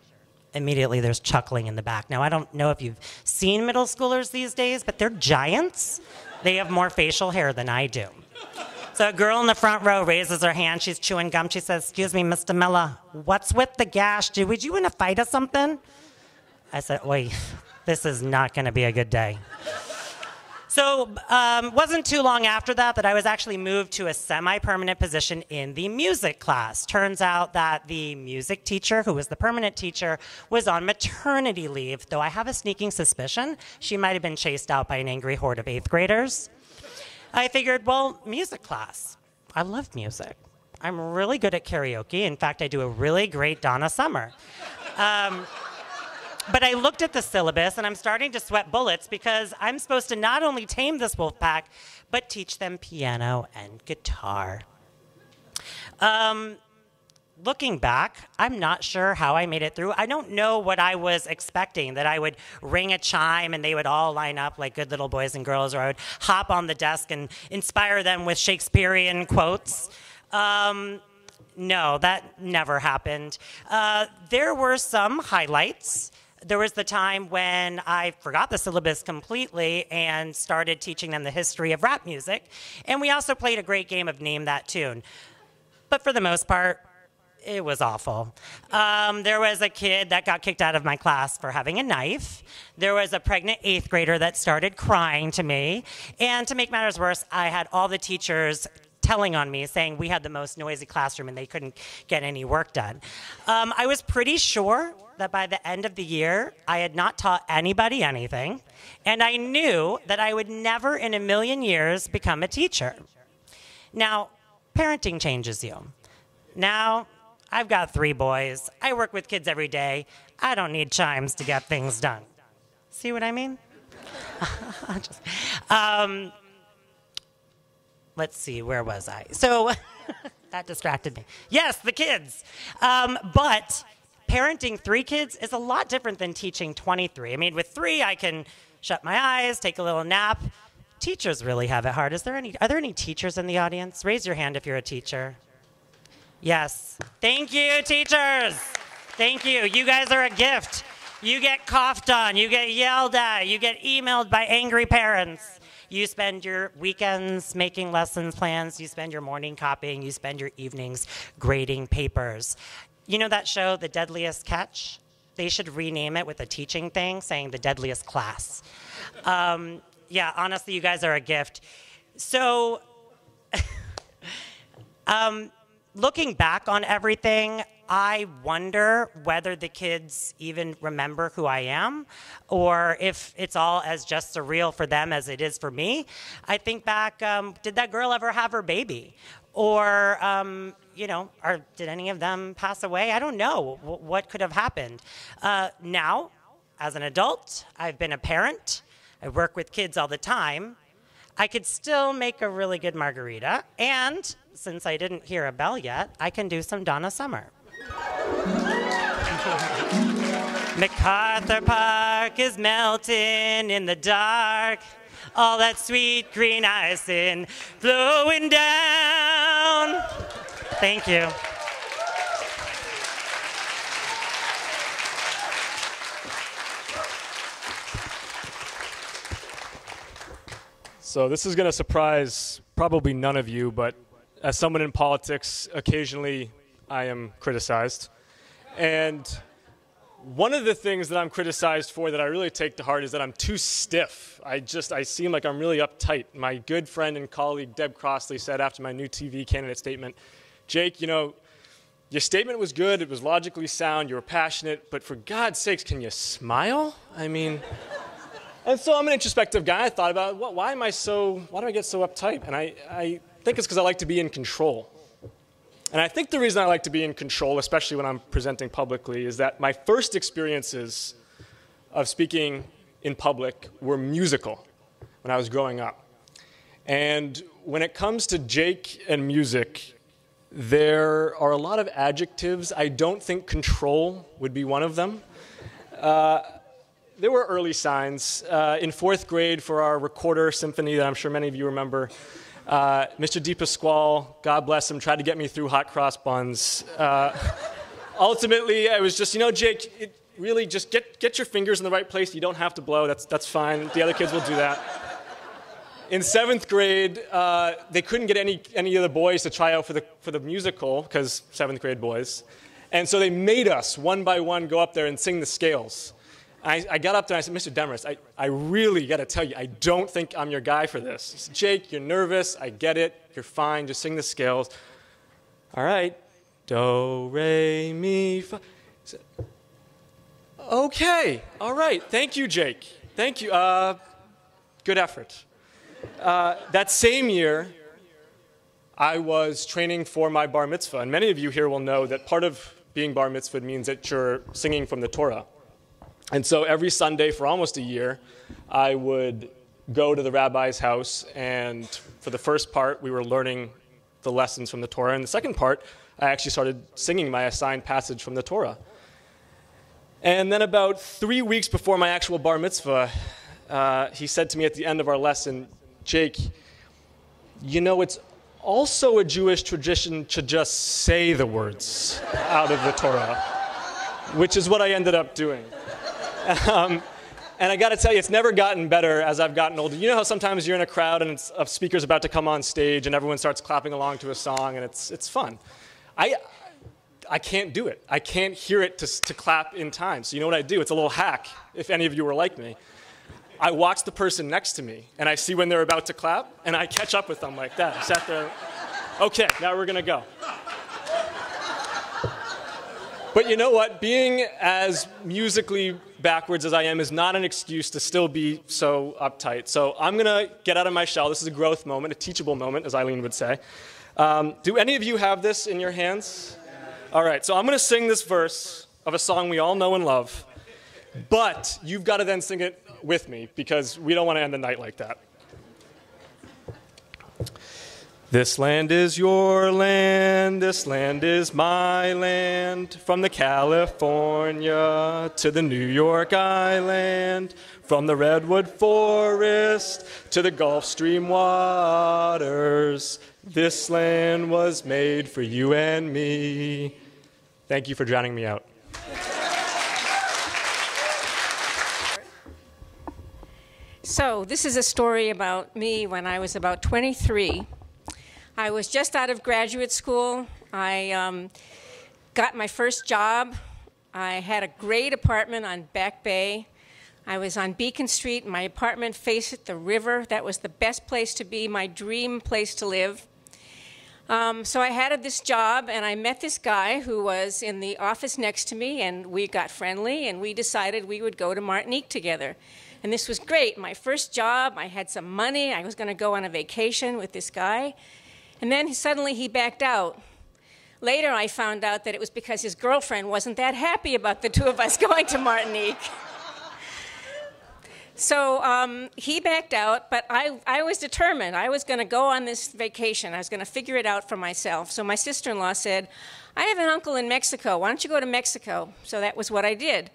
Immediately there's chuckling in the back. Now I don't know if you've seen middle schoolers these days, but they're giants. They have more facial hair than I do. So a girl in the front row raises her hand. She's chewing gum. She says, "Excuse me, Mr. Miller, what's with the gash? Was you in a fight or something?" I said, "Wait, this is not going to be a good day." So wasn't too long after that I was actually moved to a semi-permanent position in the music class. Turns out that the music teacher, who was the permanent teacher, was on maternity leave, though I have a sneaking suspicion she might have been chased out by an angry horde of 8th graders. I figured, well, music class. I love music. I'm really good at karaoke. In fact, I do a really great Donna Summer. But I looked at the syllabus, and I'm starting to sweat bullets because I'm supposed to not only tame this wolf pack, but teach them piano and guitar. Looking back, I'm not sure how I made it through. I don't know what I was expecting, that I would ring a chime and they would all line up like good little boys and girls, or I would hop on the desk and inspire them with Shakespearean quotes. No, that never happened. There were some highlights. There was the time when I forgot the syllabus completely and started teaching them the history of rap music. And we also played a great game of Name That Tune. But for the most part, it was awful. There was a kid that got kicked out of my class for having a knife. There was a pregnant 8th grader that started crying to me. And to make matters worse, I had all the teachers telling on me, saying we had the most noisy classroom and they couldn't get any work done. I was pretty sure that by the end of the year, I had not taught anybody anything. And I knew that I would never in a million years become a teacher. Now, parenting changes you. Now, I've got 3 boys. I work with kids every day. I don't need chimes to get things done. See what I mean? Let's see, where was I? So that distracted me. Yes, the kids. But parenting 3 kids is a lot different than teaching 23. I mean, with 3, I can shut my eyes, take a little nap. Teachers really have it hard. Are there any teachers in the audience? Raise your hand if you're a teacher. Yes. Thank you, teachers. Thank you. You guys are a gift. You get coughed on. You get yelled at. You get emailed by angry parents. You spend your weekends making lesson plans. You spend your morning copying. You spend your evenings grading papers. You know that show, The Deadliest Catch? They should rename it with a teaching thing, saying The Deadliest Class. Yeah, honestly, you guys are a gift. So, looking back on everything, I wonder whether the kids even remember who I am, or if it's all as just surreal for them as it is for me. I think back, did that girl ever have her baby? Or, or did any of them pass away? I don't know what could have happened. Now, as an adult, I've been a parent. I work with kids all the time. I could still make a really good margarita. And since I didn't hear a bell yet, I can do some Donna Summer. MacArthur Park is melting in the dark. All that sweet green icing flowing down. Thank you. So this is going to surprise probably none of you, but as someone in politics, occasionally I am criticized. And one of the things that I'm criticized for that I really take to heart is that I'm too stiff. I seem like I'm really uptight. My good friend and colleague Deb Crossley said after my new TV candidate statement, Jake, your statement was good, it was logically sound, you were passionate, but for God's sakes, can you smile? I mean, and so I'm an introspective guy. I thought about, why do I get so uptight? And I think it's because I like to be in control. And I think the reason I like to be in control, especially when I'm presenting publicly, is that my first experiences of speaking in public were musical when I was growing up. And when it comes to Jake and music, there are a lot of adjectives. I don't think control would be one of them. There were early signs. In fourth grade for our recorder symphony that I'm sure many of you remember, Mr. DePasquale, God bless him, tried to get me through hot cross buns. Ultimately, I was just, Jake, really just get your fingers in the right place. You don't have to blow. That's fine. The other kids will do that. In seventh grade, they couldn't get any of the boys to try out for the musical, because seventh grade boys. And so they made us, one by one, go up there and sing the scales. I got up there and I said, Mr. Demarest, I really got to tell you, I don't think I'm your guy for this. He said, Jake, you're nervous. I get it. You're fine. Just sing the scales. All right. Do, re, mi, fa. Said, okay. All right. Thank you, Jake. Thank you. Good effort. That same year, I was training for my bar mitzvah. And many of you here will know that part of being bar mitzvah means that you're singing from the Torah. And so every Sunday for almost a year, I would go to the rabbi's house, and for the first part, we were learning the lessons from the Torah. And the second part, I actually started singing my assigned passage from the Torah. And then about 3 weeks before my actual bar mitzvah, he said to me at the end of our lesson, Jake, it's also a Jewish tradition to just say the words out of the Torah, which is what I ended up doing. And I got to tell you, it's never gotten better as I've gotten older. You know how sometimes you're in a crowd and a speaker's about to come on stage and everyone starts clapping along to a song and it's fun. I can't do it. I can't hear it to clap in time. So you know what I do? It's a little hack, if any of you were like me. I watch the person next to me and I see when they're about to clap and I catch up with them like that. I sat there, okay, now we're going to go. But you know what? Being as musically backwards as I am is not an excuse to still be so uptight. So I'm going to get out of my shell. This is a growth moment, a teachable moment, as Eileen would say. Do any of you have this in your hands? All right, so I'm going to sing this verse of a song we all know and love. But you've got to then sing it with me, because we don't want to end the night like that. This land is your land, this land is my land, from the California to the New York Island, from the redwood forest to the Gulf Stream waters. This land was made for you and me. Thank you for drowning me out. So this is a story about me when I was about 23. I was just out of graduate school. I got my first job. I had a great apartment on Back Bay. I was on Beacon Street. My apartment faced the river. That was the best place to be, my dream place to live. So I had this job, and I met this guy who was in the office next to me, and we got friendly, and we decided we would go to Martinique together. And this was great. My first job, I had some money. I was going to go on a vacation with this guy. And then suddenly he backed out. Later, I found out that it was because his girlfriend wasn't that happy about the two of us going to Martinique. So he backed out, but I was determined. I was going to go on this vacation. I was going to figure it out for myself. So my sister-in-law said, I have an uncle in Mexico. Why don't you go to Mexico? So that was what I did.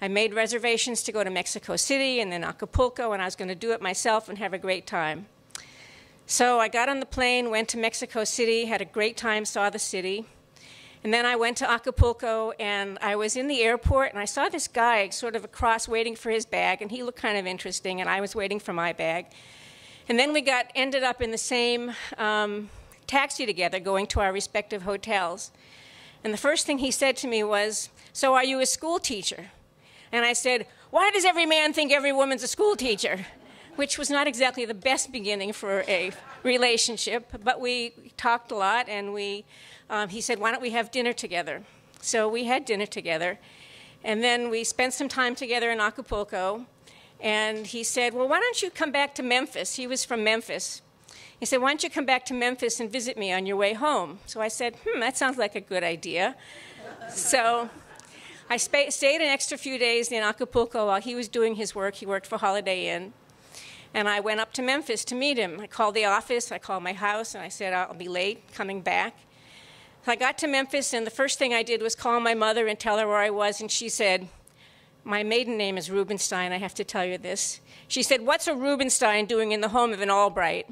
I made reservations to go to Mexico City and then Acapulco, and I was going to do it myself and have a great time. So I got on the plane, went to Mexico City, had a great time, saw the city. And then I went to Acapulco, and I was in the airport, and I saw this guy sort of across waiting for his bag, and he looked kind of interesting, and I was waiting for my bag. And then we ended up in the same taxi together, going to our respective hotels. And the first thing he said to me was, so are you a school teacher? And I said, why does every man think every woman's a school teacher? Which was not exactly the best beginning for a relationship, but we talked a lot, and he said, why don't we have dinner together? So we had dinner together, and then we spent some time together in Acapulco, and he said, well, why don't you come back to Memphis? He was from Memphis. He said, why don't you come back to Memphis and visit me on your way home? So I said, that sounds like a good idea. So I stayed an extra few days in Acapulco while he was doing his work. He worked for Holiday Inn. And I went up to Memphis to meet him. I called the office, I called my house, and I said, I'll be late coming back. So I got to Memphis, and the first thing I did was call my mother and tell her where I was, and she said, my maiden name is Rubenstein, I have to tell you this. She said, what's a Rubenstein doing in the home of an Albright?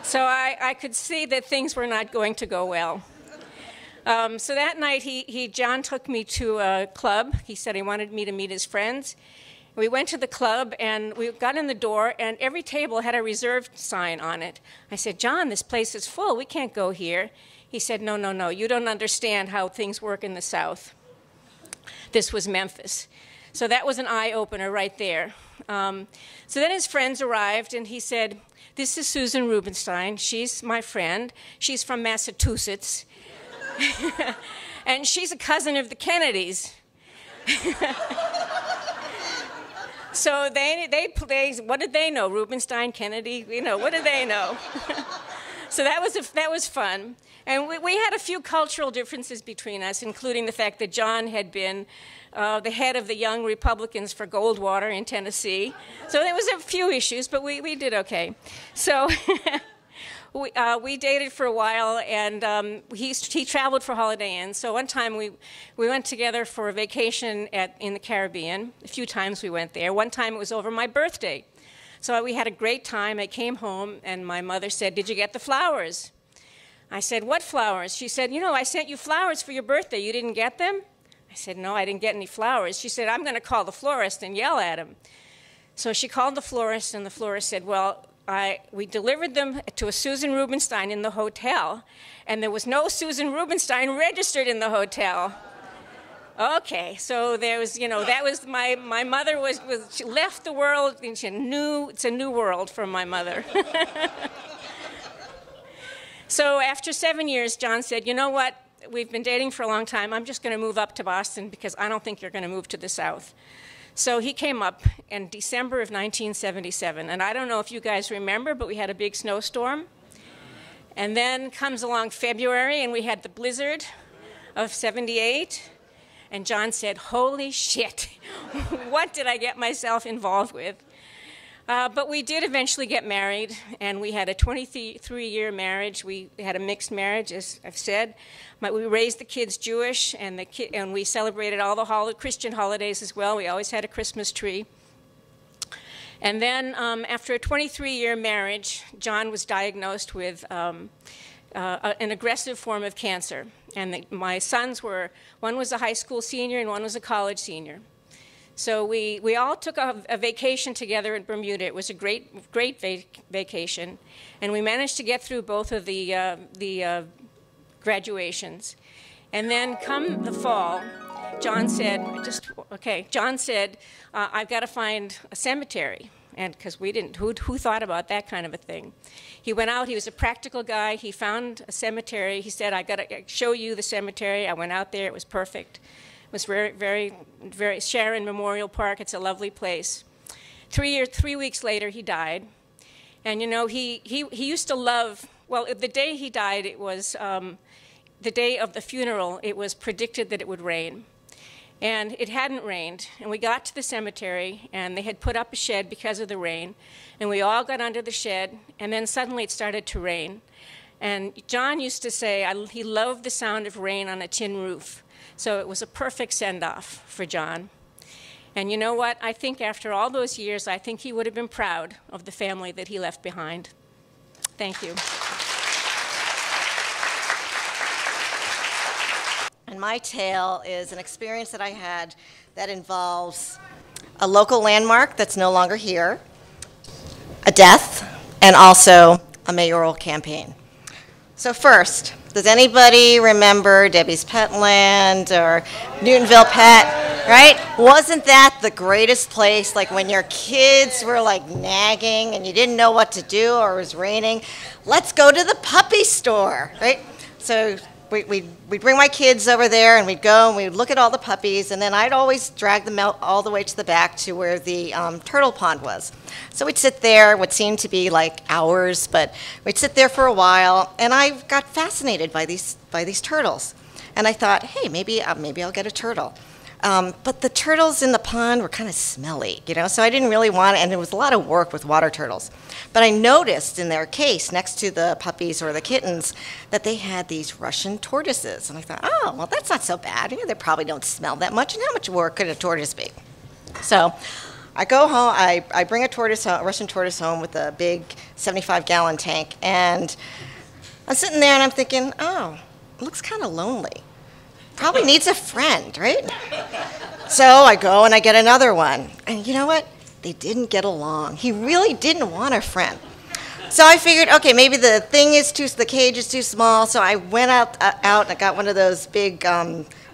So I could see that things were not going to go well. So that night, John took me to a club. He said he wanted me to meet his friends. We went to the club, and we got in the door, and every table had a reserved sign on it. I said, John, this place is full. We can't go here. He said, no, no, no. You don't understand how things work in the South. This was Memphis. So that was an eye-opener right there. So then his friends arrived, and he said, this is Susan Rubenstein. She's my friend. She's from Massachusetts. And she's a cousin of the Kennedys. So they what did they know? Rubenstein, Kennedy, what did they know? So that was fun. And we had a few cultural differences between us, including the fact that John had been the head of the Young Republicans for Goldwater in Tennessee. So there was a few issues, but we did okay. So we dated for a while, and he traveled for Holiday Inn. So one time we went together for a vacation in the Caribbean. A few times we went there. One time it was over my birthday. So we had a great time. I came home, and my mother said, did you get the flowers? I said, what flowers? She said, I sent you flowers for your birthday. You didn't get them? I said, no, I didn't get any flowers. She said, I'm going to call the florist and yell at him. So she called the florist, and the florist said, well, we delivered them to a Susan Rubenstein in the hotel, and there was no Susan Rubenstein registered in the hotel. Okay, so there was, that was my mother she left the world, and she knew it's a new world for my mother. So after 7 years, John said, you know what? We've been dating for a long time. I'm just going to move up to Boston because I don't think you're going to move to the South. So he came up in December of 1977, and I don't know if you guys remember, but we had a big snowstorm. And then comes along February, and we had the blizzard of 78, and John said, holy shit, what did I get myself involved with? But we did eventually get married, and we had a 23-year marriage. We had a mixed marriage, as I've said. We raised the kids Jewish, and we celebrated all the Christian holidays as well. We always had a Christmas tree. And then after a 23-year marriage, John was diagnosed with an aggressive form of cancer. And my sons one was a high school senior and one was a college senior. So we all took a vacation together in Bermuda. It was a great vacation, and we managed to get through both of the graduations. And then come the fall, John said, I've got to find a cemetery. and because we didn't, who thought about that kind of a thing? He went out, he was a practical guy, he found a cemetery, he said, I gotta show you the cemetery. I went out there, it was perfect. It was very, very, very, Sharon Memorial Park, it's a lovely place. 3 weeks later, he died. And you know, he used to love, well, the day he died, it was the day of the funeral, it was predicted that it would rain. And it hadn't rained. And we got to the cemetery, and they had put up a shed because of the rain. And we all got under the shed, and then suddenly it started to rain. And John used to say he loved the sound of rain on a tin roof. So it was a perfect send-off for John. And you know what? I think after all those years, I think he would have been proud of the family that he left behind. Thank you. And my tale is an experience that I had that involves a local landmark that's no longer here, a death, and also a mayoral campaign. So first, does anybody remember Debbie's Petland or Newtonville Pet, right? Wasn't that the greatest place, like when your kids were like nagging and you didn't know what to do or it was raining? Let's go to the puppy store, right? So we'd bring my kids over there and we'd go and we'd look at all the puppies, and then I'd always drag them out all the way to the back to where the turtle pond was. So we'd sit there, what seemed to be like hours, but we'd sit there for a while, and I got fascinated by these turtles. And I thought, hey, maybe I'll get a turtle. But the turtles in the pond were kind of smelly, you know, so I didn't really want it, and it was a lot of work with water turtles. But I noticed in their case, next to the puppies or the kittens, that they had these Russian tortoises. And I thought, oh, well, that's not so bad. You know, they probably don't smell that much, and how much work could a tortoise be? So I go home, I bring a Russian tortoise home with a big 75-gallon tank, and I'm sitting there and I'm thinking, oh, it looks kind of lonely. Probably needs a friend, right? So I go and I get another one. And you know what? They didn't get along. He really didn't want a friend. So I figured, okay, maybe the cage is too small. So I went out and I got one of those big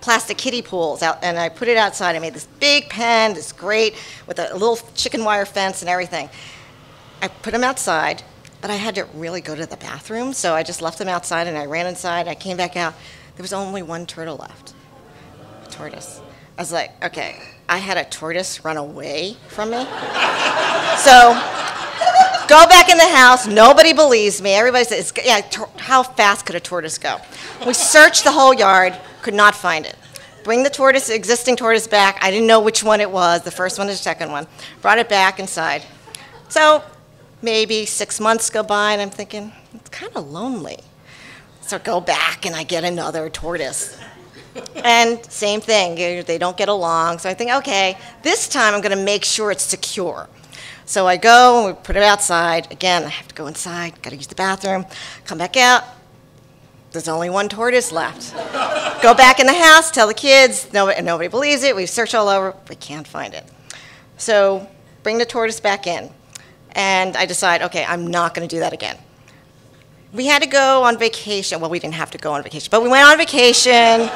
plastic kiddie pools out, and I put it outside. I made this big pen, this grate with a little chicken wire fence and everything. I put him outside, but I had to really go to the bathroom. So I just left him outside and I ran inside. I came back out. There was only one turtle left, a tortoise. I was like, okay, I had a tortoise run away from me. So go back in the house. Nobody believes me. Everybody says, yeah, how fast could a tortoise go? We searched the whole yard, could not find it. Bring the existing tortoise back. I didn't know which one it was, the first one or the second one. Brought it back inside. So maybe 6 months go by, and I'm thinking, it's kind of lonely. So go back and I get another tortoise. And same thing, they don't get along. So I think, okay, this time I'm going to make sure it's secure. So I go and we put it outside. Again, I have to go inside, got to use the bathroom, come back out. There's only one tortoise left. Go back in the house, tell the kids, nobody believes it. We search all over, we can't find it. So bring the tortoise back in. And I decide, okay, I'm not going to do that again. We had to go on vacation. Well, we didn't have to go on vacation, but we went on vacation, and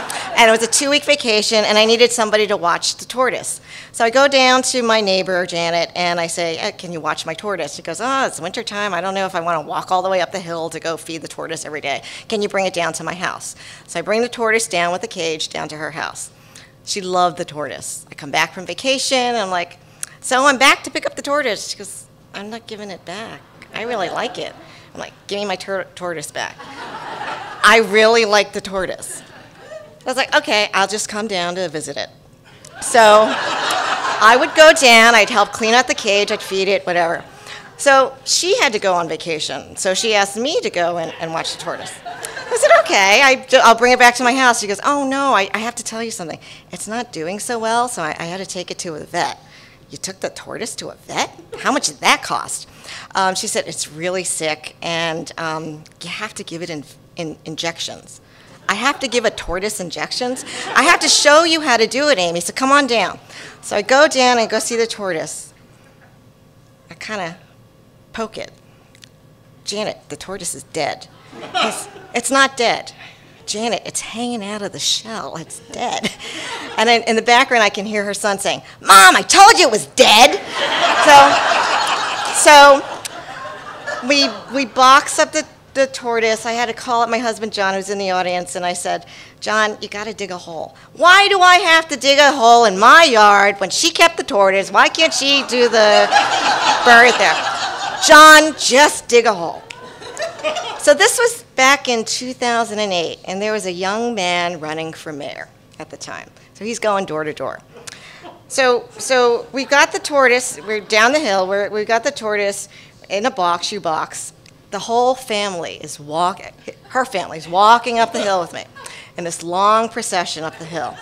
it was a 2-week vacation, and I needed somebody to watch the tortoise. So I go down to my neighbor, Janet, and I say, can you watch my tortoise? She goes, oh, it's wintertime. I don't know if I want to walk all the way up the hill to go feed the tortoise every day. Can you bring it down to my house? So I bring the tortoise down with the cage down to her house. She loved the tortoise. I come back from vacation, and I'm like, so I'm back to pick up the tortoise. She goes, I'm not giving it back. I really like it. I'm like, give me my tortoise back. I really like the tortoise. I was like, okay, I'll just come down to visit it. So I would go down, I'd help clean out the cage, I'd feed it, whatever. So she had to go on vacation, so she asked me to go and watch the tortoise. I said, okay, I'll bring it back to my house. She goes, oh no, I have to tell you something. It's not doing so well, so I had to take it to a vet. You took the tortoise to a vet? How much did that cost? She said, it's really sick, and you have to give it in injections. I have to give a tortoise injections? I have to show you how to do it, Amy, so come on down. So I go down and go see the tortoise. I kind of poke it. Janet, the tortoise is dead. It's not dead. Janet, it's hanging out of the shell. It's dead. And in the background, I can hear her son saying, Mom, I told you it was dead. So So we box up the tortoise. I had to call up my husband, John, who's in the audience, and I said, John, you got to dig a hole. Why do I have to dig a hole in my yard when she kept the tortoise? Why can't she do the bury it there? John, just dig a hole. So this was back in 2008, and there was a young man running for mayor at the time. So he's going door to door. So we've got the tortoise. We're down the hill. We've got the tortoise in a shoebox. The whole family is her family's walking up the hill with me in this long procession up the hill.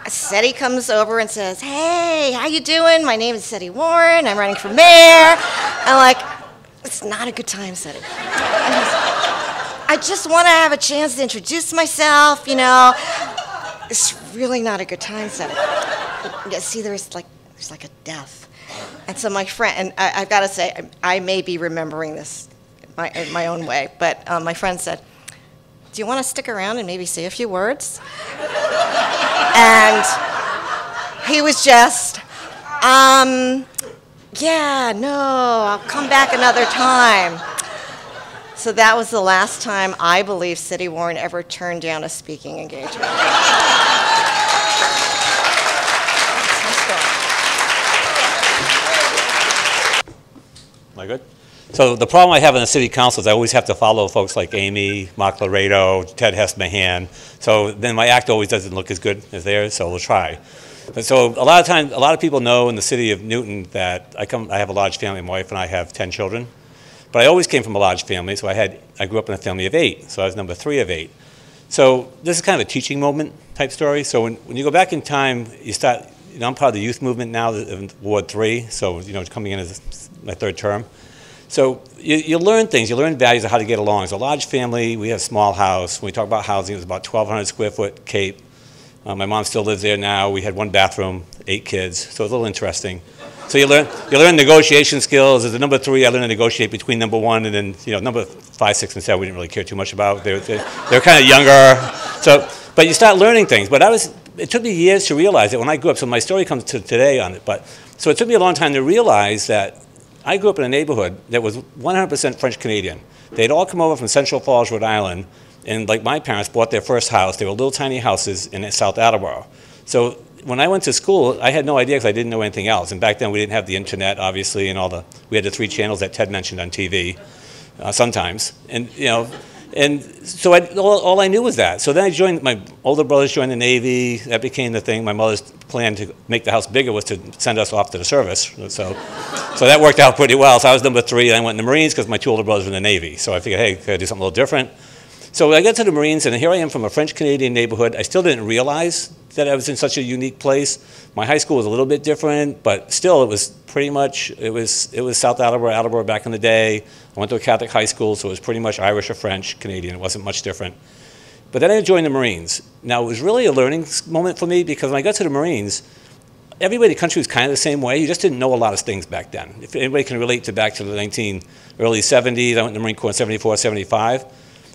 Seti comes over and says, hey, how you doing? My name is Seti Warren. I'm running for mayor. I'm like, it's not a good time, Seti. I just want to have a chance to introduce myself, you know. It's really not a good time, Seti. Yeah, see, there's like a death. And so my friend, and I've got to say, I may be remembering this in my own way, but my friend said, do you want to stick around and maybe say a few words? And he was just, yeah, no, I'll come back another time. So that was the last time I believe Seti Warren ever turned down a speaking engagement. Am I good? So the problem I have in the city council is I always have to follow folks like Amy, Mark Laredo, Ted Hess-Mahan. So then my act always doesn't look as good as theirs, so we'll try. But so a lot of times, a lot of people know in the city of Newton that I have a large family. My wife and I have 10 children. But I always came from a large family, so I grew up in a family of 8, so I was number 3 of 8. So this is kind of a teaching moment type story. So when you go back in time, you start, you know, I'm part of the youth movement now in Ward 3, so, you know, coming in as my 3rd term. So you learn things, you learn values of how to get along. It's a large family, we have a small house. When we talk about housing, it was about 1,200 square foot Cape. My mom still lives there now. We had 1 bathroom, 8 kids, so it's a little interesting. So you learn negotiation skills. As a number 3, I learned to negotiate between number 1 and then, you know, number 5, 6, and 7 we didn't really care too much about. They're kind of younger. So, but you start learning things. But it took me years to realize that when I grew up, so my story comes to today on it, so it took me a long time to realize that I grew up in a neighborhood that was 100% French Canadian. They'd all come over from Central Falls, Rhode Island, and like my parents bought their first house. They were little tiny houses in South Attleboro. So when I went to school, I had no idea because I didn't know anything else. And back then we didn't have the internet, obviously, and we had the 3 channels that Ted mentioned on TV sometimes. And, you know, and so all I knew was that. So then my older brothers joined the Navy. That became the thing. My mother's plan to make the house bigger was to send us off to the service. So that worked out pretty well. So I was number 3, and I went in the Marines because my 2 older brothers were in the Navy. So I figured, hey, could I do something a little different? So I got to the Marines, and here I am from a French-Canadian neighborhood. I still didn't realize that I was in such a unique place. My high school was a little bit different, but still it was pretty much, it was South Attleboro back in the day. I went to a Catholic high school, so it was pretty much Irish or French, Canadian. It wasn't much different. But then I joined the Marines. Now, it was really a learning moment for me because when I got to the Marines, everybody in the country was kind of the same way. You just didn't know a lot of things back then. If anybody can relate back to the early 70s, I went in the Marine Corps in 74, 75.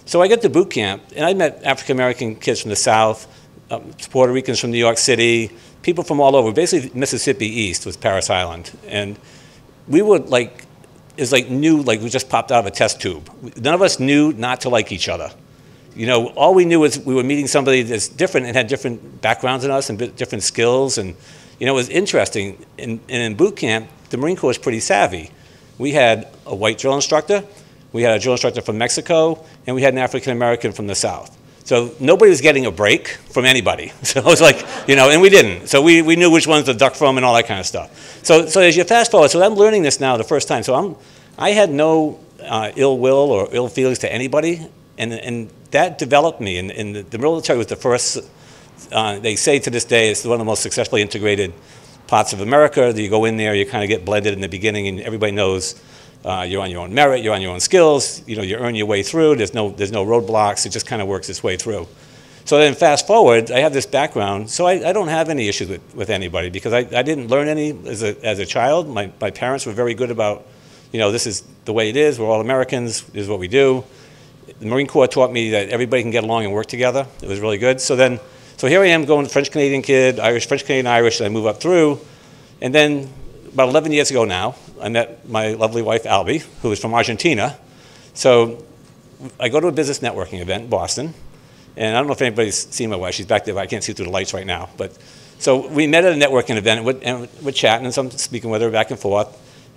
So I got to boot camp, and I met African-American kids from the South, Puerto Ricans from New York City, people from all over, basically Mississippi East was Parris Island. And we were like, it was like we just popped out of a test tube. None of us knew not to like each other. You know, all we knew was we were meeting somebody that's different and had different backgrounds than us and different skills. And, you know, it was interesting. And in boot camp, the Marine Corps was pretty savvy. We had a white drill instructor, we had a drill instructor from Mexico, and we had an African-American from the South. So nobody was getting a break from anybody. So it was like, you know, and we didn't. So we knew which ones to duck from and all that kind of stuff. So as you fast forward, so I'm learning this now the first time. So I had no ill will or ill feelings to anybody, and that developed me. And the military was the first, they say to this day, it's one of the most successfully integrated parts of America. That you go in there, you kind of get blended in the beginning, and everybody knows you're on your own merit, you're on your own skills, you know, you earn your way through, there's no roadblocks, it just kind of works its way through. So then fast forward, I have this background, so I don't have any issues with anybody because I didn't learn any as a child. My parents were very good about, you know, this is the way it is, we're all Americans, this is what we do. The Marine Corps taught me that everybody can get along and work together. It was really good. So here I am going French-Canadian kid, French-Canadian Irish, and I move up through, and then about 11 years ago now, I met my lovely wife, Albie, who is from Argentina. So I go to a business networking event in Boston, and I don't know if anybody's seen my wife. She's back there, but I can't see through the lights right now. But so we met at a networking event, and we're chatting, and so I'm speaking with her back and forth.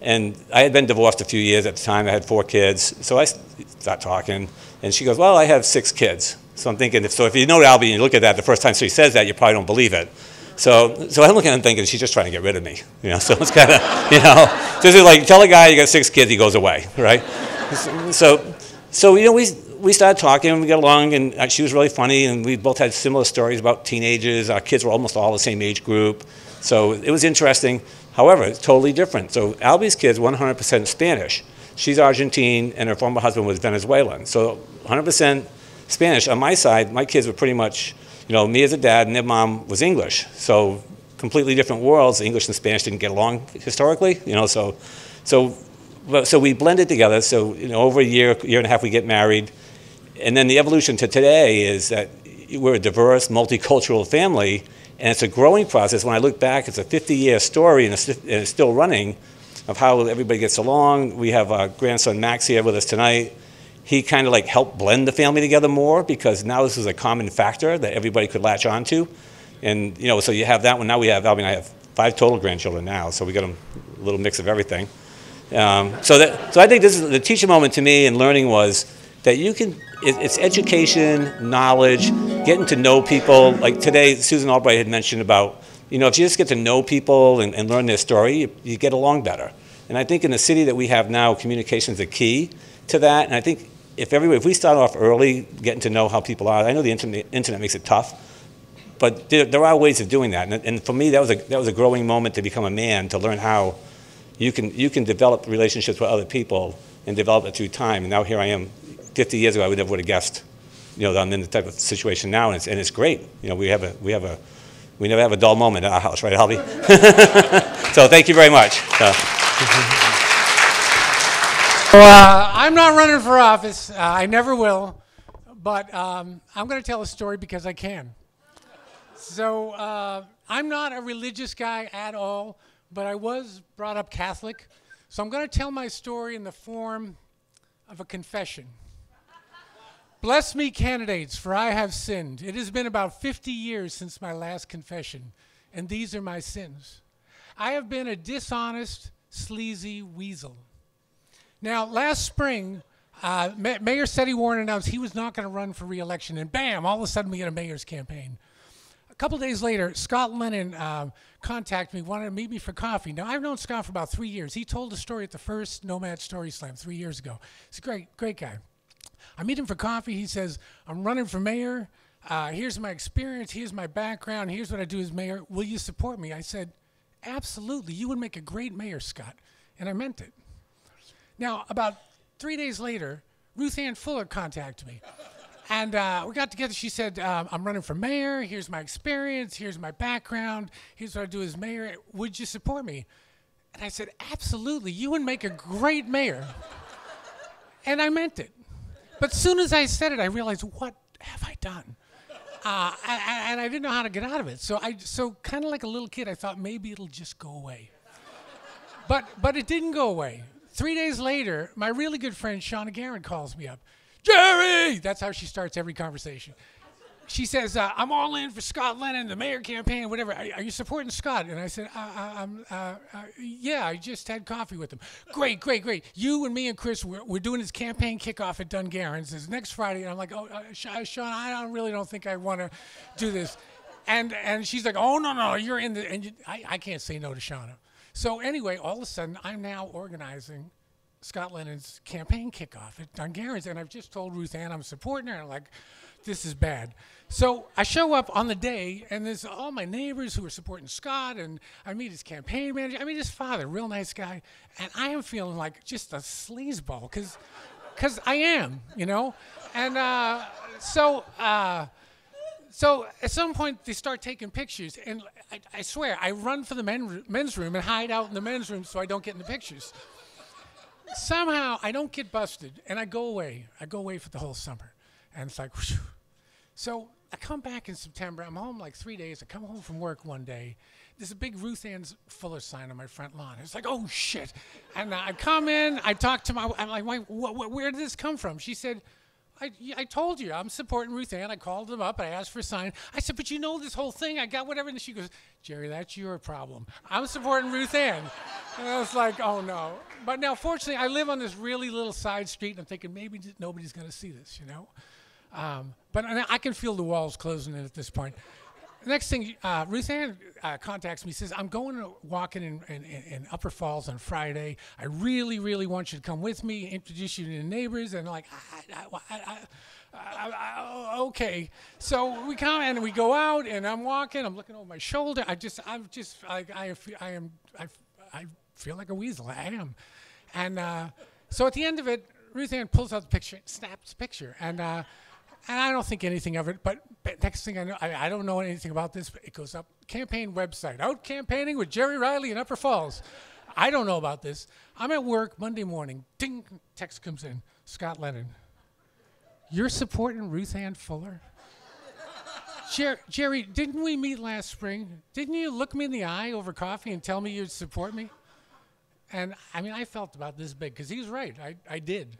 And I had been divorced a few years at the time. I had 4 kids. So I start talking, and she goes, well, I have 6 kids. So I'm thinking, if you know Albie and you look at that the first time she says that, you probably don't believe it. So I'm looking at him thinking, she's just trying to get rid of me. So it's kind of, just like, tell a guy you got 6 kids, he goes away, right? So we started talking, and we got along, and she was really funny, and we both had similar stories about teenagers. Our kids were almost all the same age group. So it was interesting. However, it's totally different. So Albie's kids, 100% Spanish. She's Argentine, and her former husband was Venezuelan. So 100% Spanish. On my side, my kids were pretty much, me as a dad, and their mom was English. So completely different worlds. English and Spanish didn't get along historically, So we blended together. So over a year and a half, we get married. And then the evolution to today is that we're a diverse, multicultural family, and it's a growing process. When I look back, it's a 50-year story, and it's still running, of how everybody gets along. We have our grandson Max here with us tonight. He kind of helped blend the family together more, because now this is a common factor that everybody could latch onto. And so you have that one. Now we have, I have 5 total grandchildren now, so we got a little mix of everything. So I think this is the teaching moment to me, and learning was that it's education, knowledge, getting to know people. Like today, Susan Albright had mentioned about, if you just get to know people and learn their story, you get along better. And I think in the city that we have now, communication is the key to that. And I think if we start off early, getting to know how people are, I know the internet makes it tough, but there are ways of doing that. And for me, that was a growing moment to become a man, to learn how you can develop relationships with other people and develop it through time. And now here I am. 50 years ago, I never would have guessed, that I'm in the type of situation now, and it's great. We never have a dull moment in our house, right, Albie? So thank you very much. I'm not running for office. I never will, but I'm going to tell a story because I can. So I'm not a religious guy at all, but I was brought up Catholic. So I'm going to tell my story in the form of a confession. Bless me, candidates, for I have sinned. It has been about 50 years since my last confession, and these are my sins. I have been a dishonest, sleazy weasel. Now, last spring, Mayor Seti Warren announced he was not going to run for re-election, and bam, all of a sudden we get a mayor's campaign. A couple days later, Scott Lennon contacted me, wanted to meet me for coffee. Now, I've known Scott for about 3 years. He told a story at the first Nomad Story Slam 3 years ago. He's a great guy. I meet him for coffee. He says, I'm running for mayor. Here's my experience. Here's my background. Here's what I do as mayor. Will you support me? I said, absolutely. You would make a great mayor, Scott. And I meant it. Now, about 3 days later, Ruth Ann Fuller contacted me. And we got together. She said, I'm running for mayor. Here's my experience. Here's my background. Here's what I do as mayor. Would you support me? And I said, absolutely. You would make a great mayor. And I meant it. But as soon as I said it, I realized, what have I done? And I didn't know how to get out of it. So kind of like a little kid, I thought maybe it'll just go away. But it didn't go away. 3 days later, my really good friend, Shauna Guerin, calls me up. Jerry! That's how she starts every conversation. She says, I'm all in for Scott Lennon, the mayor campaign, whatever. Are you supporting Scott? And I said, yeah, I just had coffee with him. Great. You and me and Chris, we're doing his campaign kickoff at Dungaren's. It's next Friday. And I'm like, Sean, I really don't think I want to do this. And she's like, oh, no, you're in the, and I can't say no to Shauna. So anyway, all of a sudden, I'm now organizing Scott Lennon's campaign kickoff at Dungaren's. And I've just told Ruth Ann I'm supporting her. And I'm like, this is bad. So I show up on the day, and there's all my neighbors who are supporting Scott, and I meet his campaign manager. I meet his father, real nice guy, and I am feeling like just a sleazeball, because I am, And so at some point they start taking pictures, and I swear I run for the men's room and hide out in the men's room so I don't get in the pictures. Somehow I don't get busted, and I go away. I go away for the whole summer, and it's like, whew. So I come back in September. I'm home like 3 days. I come home from work one day. there's a big Ruth Ann Fuller sign on my front lawn. It's like, oh shit! And I come in, I talk to I'm like, where did this come from? She said, I told you, I'm supporting Ruth Ann. I called them up, I asked for a sign. I said, but you know this whole thing, I got whatever. And she goes, Jerry, that's your problem. I'm supporting Ruth Ann. And I was like, oh no. But now, fortunately, I live on this really little side street, and I'm thinking maybe nobody's going to see this, you know? But I can feel the walls closing in at this point. Next thing, Ruth Ann contacts me, says, I'm going to walking in Upper Falls on Friday. I really, really want you to come with me, introduce you to the neighbors. And I'm like, okay. So we come and we go out, and I'm walking. I'm looking over my shoulder. I feel like a weasel. I am. And so at the end of it, Ruth Ann pulls out the picture, snaps the picture. And I don't think anything of it, but next thing I know, I don't know anything about this, but it goes up, campaign website, out campaigning with Jerry Reilly in Upper Falls. I don't know about this. I'm at work Monday morning, ding, text comes in, Scott Lennon. You're supporting Ruth Ann Fuller? Jerry, didn't we meet last spring? Didn't you look me in the eye over coffee and tell me you'd support me? And I mean, I felt about this big, because he's right, I did.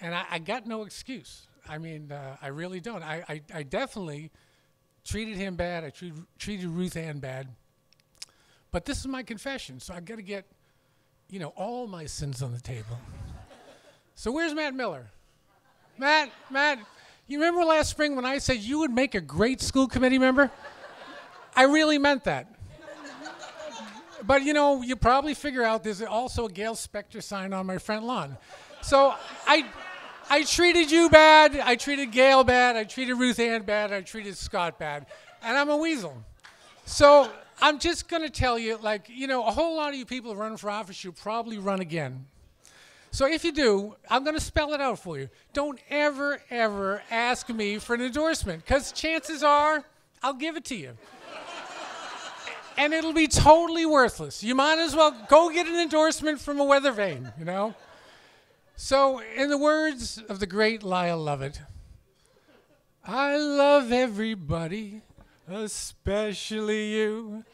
And I got no excuse. I mean, I really don't. I definitely treated him bad. I treated Ruth Ann bad. But this is my confession, so I've got to get, you know, all my sins on the table. So where's Matt Miller? Matt, you remember last spring when I said you would make a great school committee member? I really meant that. But, you know, you probably figure out there's also a Gail Spector sign on my front lawn. So I treated you bad, I treated Gail bad, I treated Ruth Ann bad, I treated Scott bad, and I'm a weasel. So I'm just going to tell you, like, you know, a whole lot of you people running for office should probably run again. So if you do, I'm going to spell it out for you. Don't ever, ever ask me for an endorsement, because chances are I'll give it to you. And it'll be totally worthless. You might as well go get an endorsement from a weather vane, you know? So, in the words of the great Lyle Lovett, I love everybody, especially you.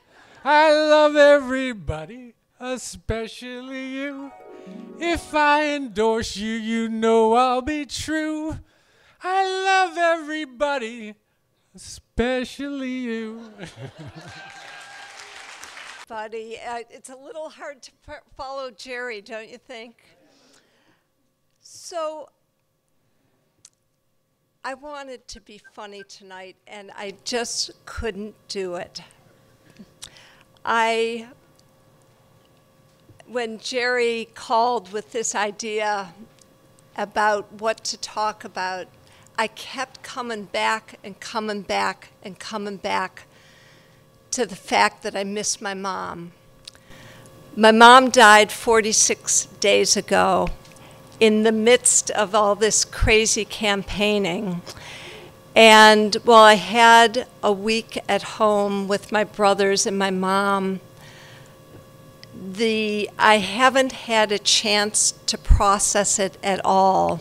I love everybody, especially you. If I endorse you, you know I'll be true. I love everybody, especially you. Buddy, it's a little hard to follow Jerry, don't you think? So I wanted to be funny tonight, and I just couldn't do it. When Jerry called with this idea about what to talk about, I kept coming back and coming back and coming back to the fact that I miss my mom. My mom died 46 days ago in the midst of all this crazy campaigning. And while I had a week at home with my brothers and my mom, I haven't had a chance to process it at all.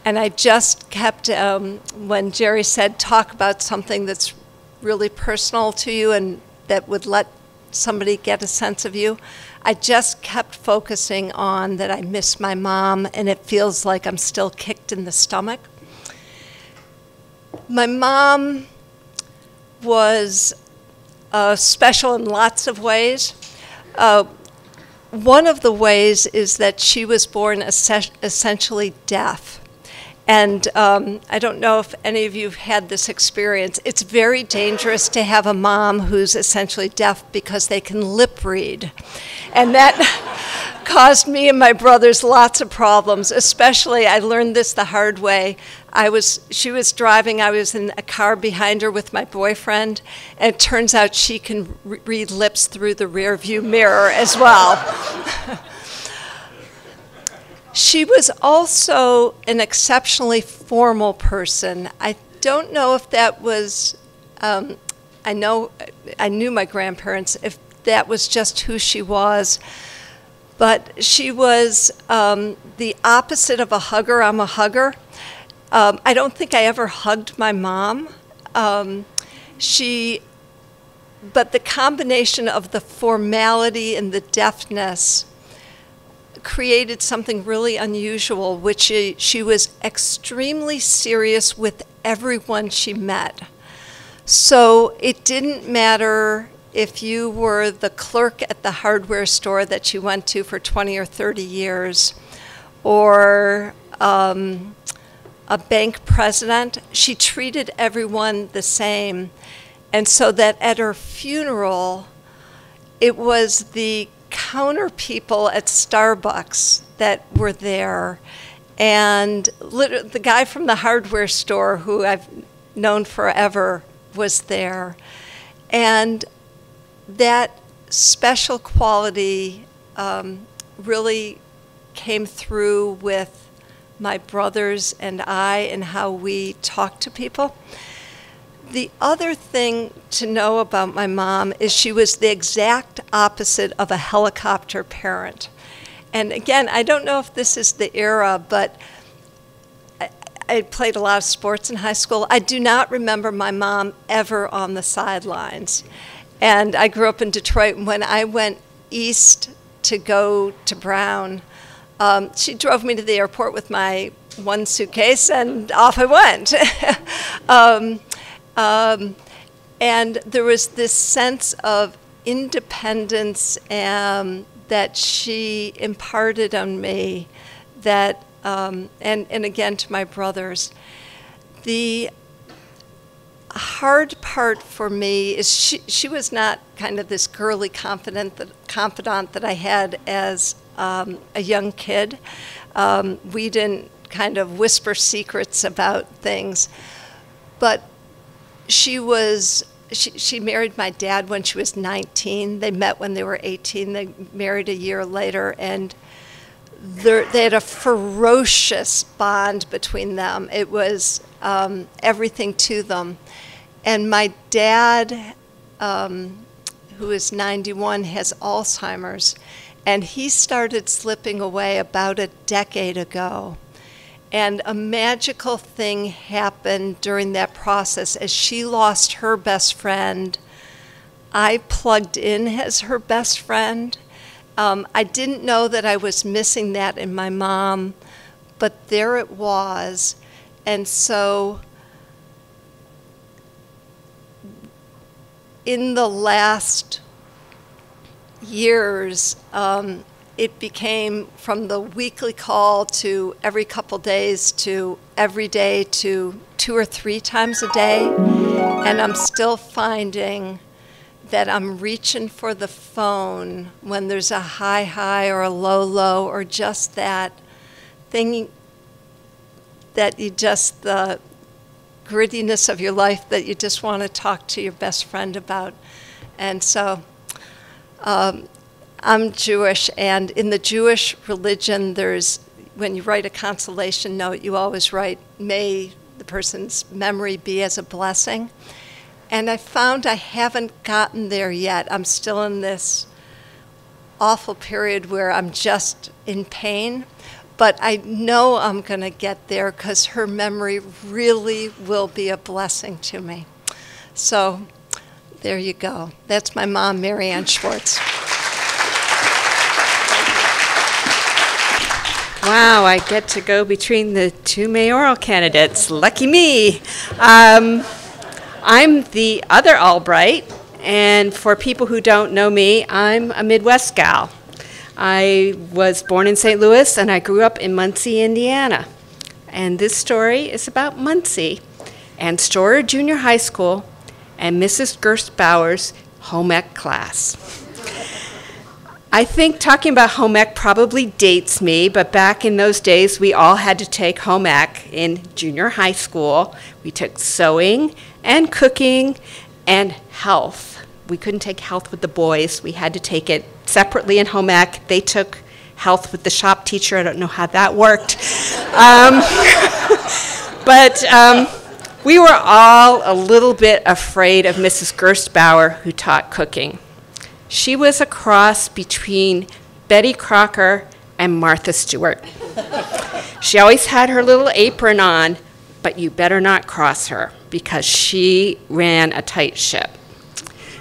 And I just kept, when Jerry said, talk about something that's really personal to you and that would let somebody get a sense of you, I just kept focusing on that I miss my mom, and it feels like I'm still kicked in the stomach. My mom was special in lots of ways. One of the ways is that she was born essentially deaf. And I don't know if any of you have had this experience. It's very dangerous to have a mom who's essentially deaf because they can lip read. And that caused me and my brothers lots of problems, especially I learned this the hard way. She was driving, I was in a car behind her with my boyfriend, and it turns out she can read lips through the rear view mirror as well. She was also an exceptionally formal person. I don't know if that was, I knew my grandparents, if that was just who she was, but she was the opposite of a hugger. I'm a hugger. I don't think I ever hugged my mom. She but the combination of the formality and the deftness created something really unusual, which she was extremely serious with everyone she met. So it didn't matter if you were the clerk at the hardware store that she went to for 20 or 30 years, or a bank president, she treated everyone the same. And so that at her funeral, it was the counter people at Starbucks that were there. And the guy from the hardware store, who I've known forever, was there. And that special quality really came through with my brothers and I and how we talk to people. The other thing to know about my mom is she was the exact opposite of a helicopter parent. And again, I don't know if this is the era, but I played a lot of sports in high school. I do not remember my mom ever on the sidelines. And I grew up in Detroit, and when I went east to go to Brown, she drove me to the airport with my one suitcase, and off I went. And there was this sense of independence that she imparted on me, that, and again to my brothers. The hard part for me is she was not kind of this girly confidant that I had as a young kid. We didn't kind of whisper secrets about things, but she married my dad when she was 19. They met when they were 18. They married a year later, and they had a ferocious bond between them. It was everything to them. And my dad, who is 91, has Alzheimer's, and he started slipping away about a decade ago. And a magical thing happened during that process. As she lost her best friend, I plugged in as her best friend. I didn't know that I was missing that in my mom, but there it was. And so in the last years, it became from the weekly call to every couple days to every day to 2 or 3 times a day. And I'm still finding that I'm reaching for the phone when there's a high or a low, or just that thing that you just, the grittiness of your life that you just want to talk to your best friend about. And so I'm Jewish, and in the Jewish religion, when you write a consolation note, you always write, may the person's memory be as a blessing. And I found I haven't gotten there yet. I'm still in this awful period where I'm just in pain, but I know I'm going to get there because her memory really will be a blessing to me. So there you go. That's my mom, Mary Ann Schwartz. Wow, I get to go between the 2 mayoral candidates. Lucky me. I'm the other Albright, and for people who don't know me, I'm a Midwest gal. I was born in St. Louis, and I grew up in Muncie, Indiana. And this story is about Muncie and Storer Junior High School and Mrs. Gerstbauer's home ec class. I think talking about home ec probably dates me, but back in those days, we all had to take home ec in junior high school. We took sewing and cooking and health. We couldn't take health with the boys. We had to take it separately in home ec. They took health with the shop teacher. I don't know how that worked. But we were all a little bit afraid of Mrs. Gerstbauer, who taught cooking. She was a cross between Betty Crocker and Martha Stewart. She always had her little apron on, but you better not cross her because she ran a tight ship.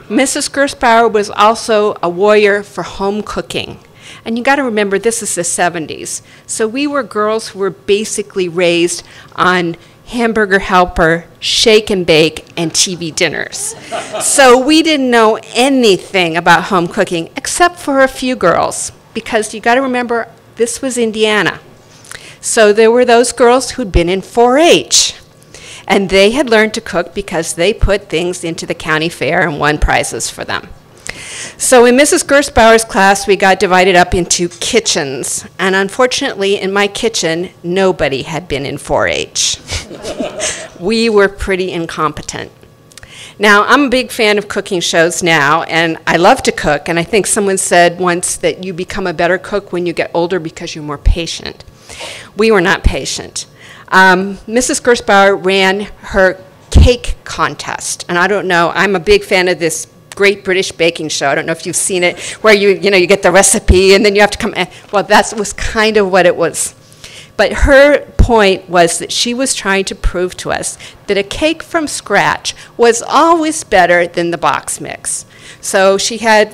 Mrs. Gersbauer was also a warrior for home cooking. And you got to remember, this is the 70s. So we were girls who were basically raised on hamburger helper, shake and bake, and TV dinners. So we didn't know anything about home cooking, except for a few girls, because you got to remember, this was Indiana. So there were those girls who'd been in 4-H, and they had learned to cook because they put things into the county fair and won prizes for them. So in Mrs. Gersbauer's class, we got divided up into kitchens. And unfortunately, in my kitchen, nobody had been in 4-H. We were pretty incompetent. Now, I'm a big fan of cooking shows now, and I love to cook. And I think someone said once that you become a better cook when you get older because you're more patient. We were not patient. Mrs. Gersbauer ran her cake contest. And I don't know, I'm a big fan of this Great British Baking Show. I don't know if you've seen it, where you get the recipe and then you have to come. Well, that was kind of what it was. But her point was that she was trying to prove to us that a cake from scratch was always better than the box mix. So she had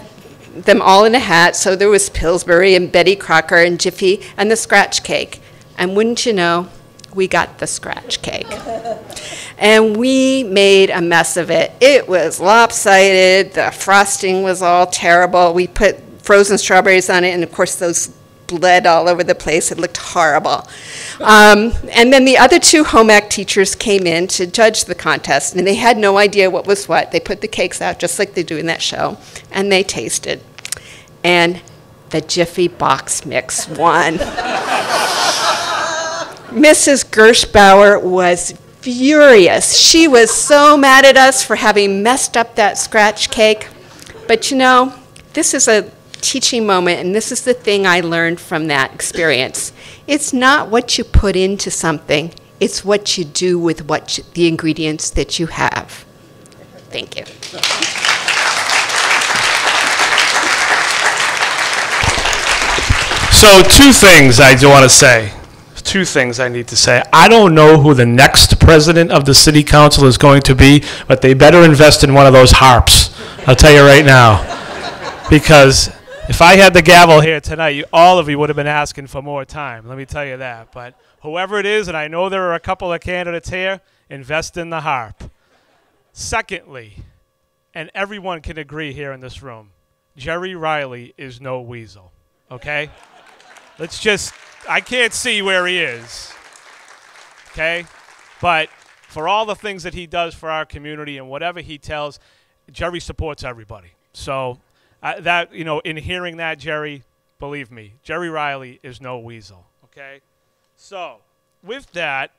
them all in a hat. So there was Pillsbury and Betty Crocker and Jiffy and the scratch cake. And wouldn't you know, we got the scratch cake. And we made a mess of it. It was lopsided. The frosting was all terrible. We put frozen strawberries on it, and of course those bled all over the place. It looked horrible. And then the other two home ec teachers came in to judge the contest, and they had no idea what was what. They put the cakes out just like they do in that show, and they tasted. And the Jiffy box mix won. Mrs. Gersbauer was furious. She was so mad at us for having messed up that scratch cake. But you know, this is a teaching moment, and this is the thing I learned from that experience. It's not what you put into something, it's what you do with the ingredients that you have. Thank you. So two things I do want to say. Two things I need to say. I don't know who the next president of the city council is going to be, but they better invest in one of those harps. I'll tell you right now. Because if I had the gavel here tonight, all of you would have been asking for more time. Let me tell you that. But whoever it is, and I know there are a couple of candidates here, invest in the harp. Secondly, and everyone can agree here in this room, Jerry Reilly is no weasel. Okay? Let's just... I can't see where he is, okay? But for all the things that he does for our community and whatever he tells, Jerry supports everybody. So in hearing that, Jerry, believe me, Jerry Reilly is no weasel, okay? So with that,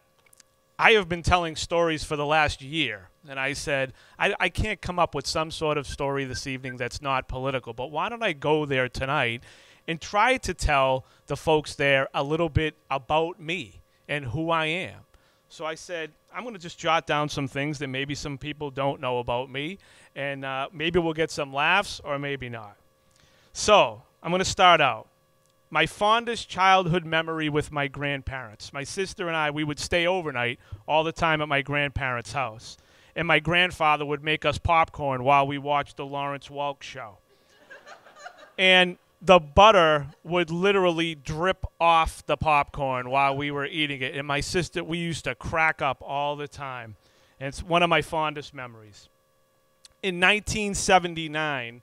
I have been telling stories for the last year, and I said, I can't come up with some sort of story this evening that's not political, but why don't I go there tonight and try to tell the folks there a little bit about me and who I am. So I said, I'm going to just jot down some things that maybe some people don't know about me, and maybe we'll get some laughs or maybe not. So I'm going to start out. My fondest childhood memory with my grandparents. My sister and I, we would stay overnight all the time at my grandparents' house. And my grandfather would make us popcorn while we watched the Lawrence Welk show. And the butter would literally drip off the popcorn while we were eating it. And my sister, we used to crack up all the time. And it's one of my fondest memories. In 1979,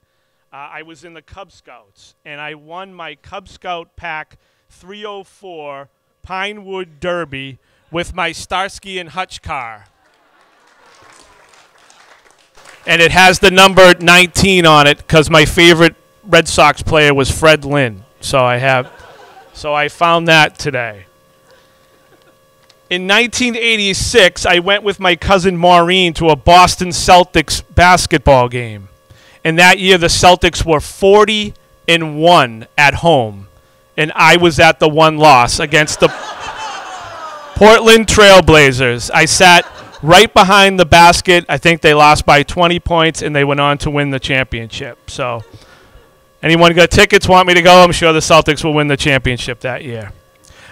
I was in the Cub Scouts, and I won my Cub Scout Pack 304 Pinewood Derby with my Starsky and Hutch car. And it has the number 19 on it because my favorite Red Sox player was Fred Lynn. So I found that today. In 1986, I went with my cousin Maureen to a Boston Celtics basketball game. And that year, the Celtics were 40-1 at home. And I was at the one loss against the Portland Trail Blazers. I sat right behind the basket. I think they lost by 20 points, and they went on to win the championship. So anyone got tickets, want me to go? I'm sure the Celtics will win the championship that year.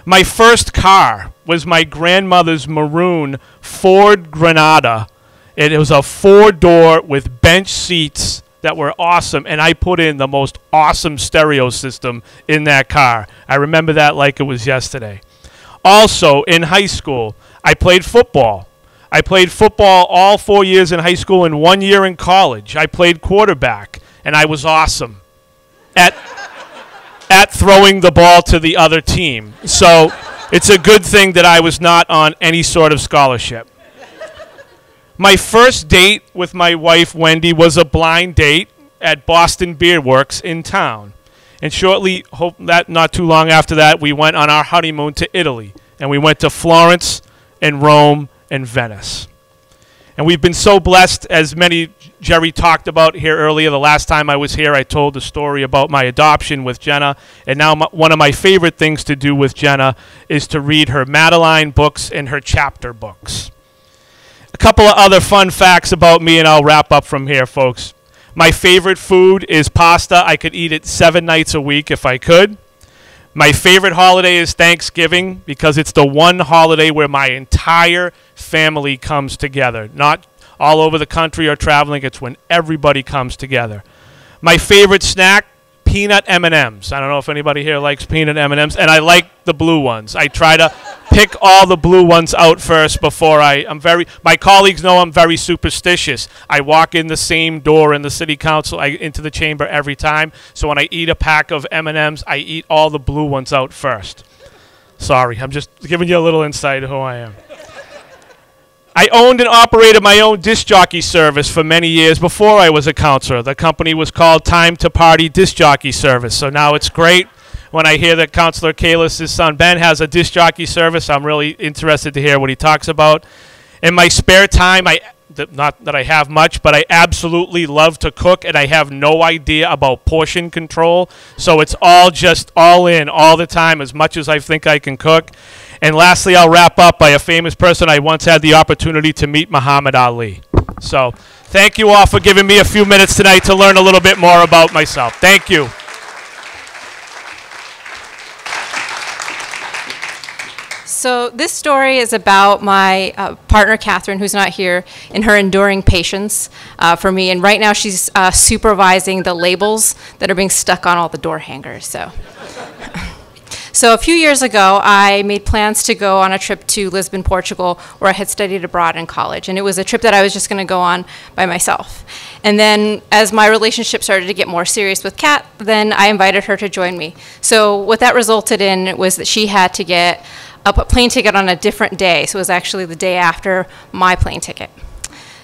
My first car was my grandmother's maroon Ford Granada. It was a four-door with bench seats that were awesome, and I put in the most awesome stereo system in that car. I remember that like it was yesterday. Also, in high school, I played football. I played football all 4 years in high school and 1 year in college. I played quarterback, and I was awesome at throwing the ball to the other team. So it's a good thing that I was not on any sort of scholarship. My first date with my wife, Wendy, was a blind date at Boston Beer Works in town. And shortly, not too long after that, we went on our honeymoon to Italy. And we went to Florence and Rome and Venice. And we've been so blessed, as Jerry talked about here earlier. The last time I was here, I told the story about my adoption with Jenna. And now one of my favorite things to do with Jenna is to read her Madeline books and her chapter books. A couple of other fun facts about me, and I'll wrap up from here, folks. My favorite food is pasta. I could eat it 7 nights a week if I could. My favorite holiday is Thanksgiving because it's the one holiday where my entire family comes together. Not all over the country or traveling. It's when everybody comes together. My favorite snack, peanut M&Ms. I don't know if anybody here likes peanut M&Ms, and I like the blue ones. I try to pick all the blue ones out first before my colleagues know I'm very superstitious. I walk in the same door in the city council, into the chamber every time. So when I eat a pack of M&Ms, I eat all the blue ones out first. Sorry, I'm just giving you a little insight of who I am. I owned and operated my own disc jockey service for many years before I was a counselor. The company was called Time to Party Disc Jockey Service. So now it's great when I hear that Councilor Kalis' son Ben has a disc jockey service. I'm really interested to hear what he talks about. In my spare time, not that I have much, but I absolutely love to cook, and I have no idea about portion control. So it's all in all the time, as much as I think I can cook. And lastly, I'll wrap up by a famous person I once had the opportunity to meet, Muhammad Ali. So thank you all for giving me a few minutes tonight to learn a little bit more about myself. Thank you. So this story is about my partner, Catherine, who's not here, and her enduring patience for me. And right now she's supervising the labels that are being stuck on all the door hangers. So a few years ago, I made plans to go on a trip to Lisbon, Portugal, where I had studied abroad in college. And it was a trip that I was just going to go on by myself. And then as my relationship started to get more serious with Kat, then I invited her to join me. So what that resulted in was that she had to get a plane ticket on a different day. So it was actually the day after my plane ticket.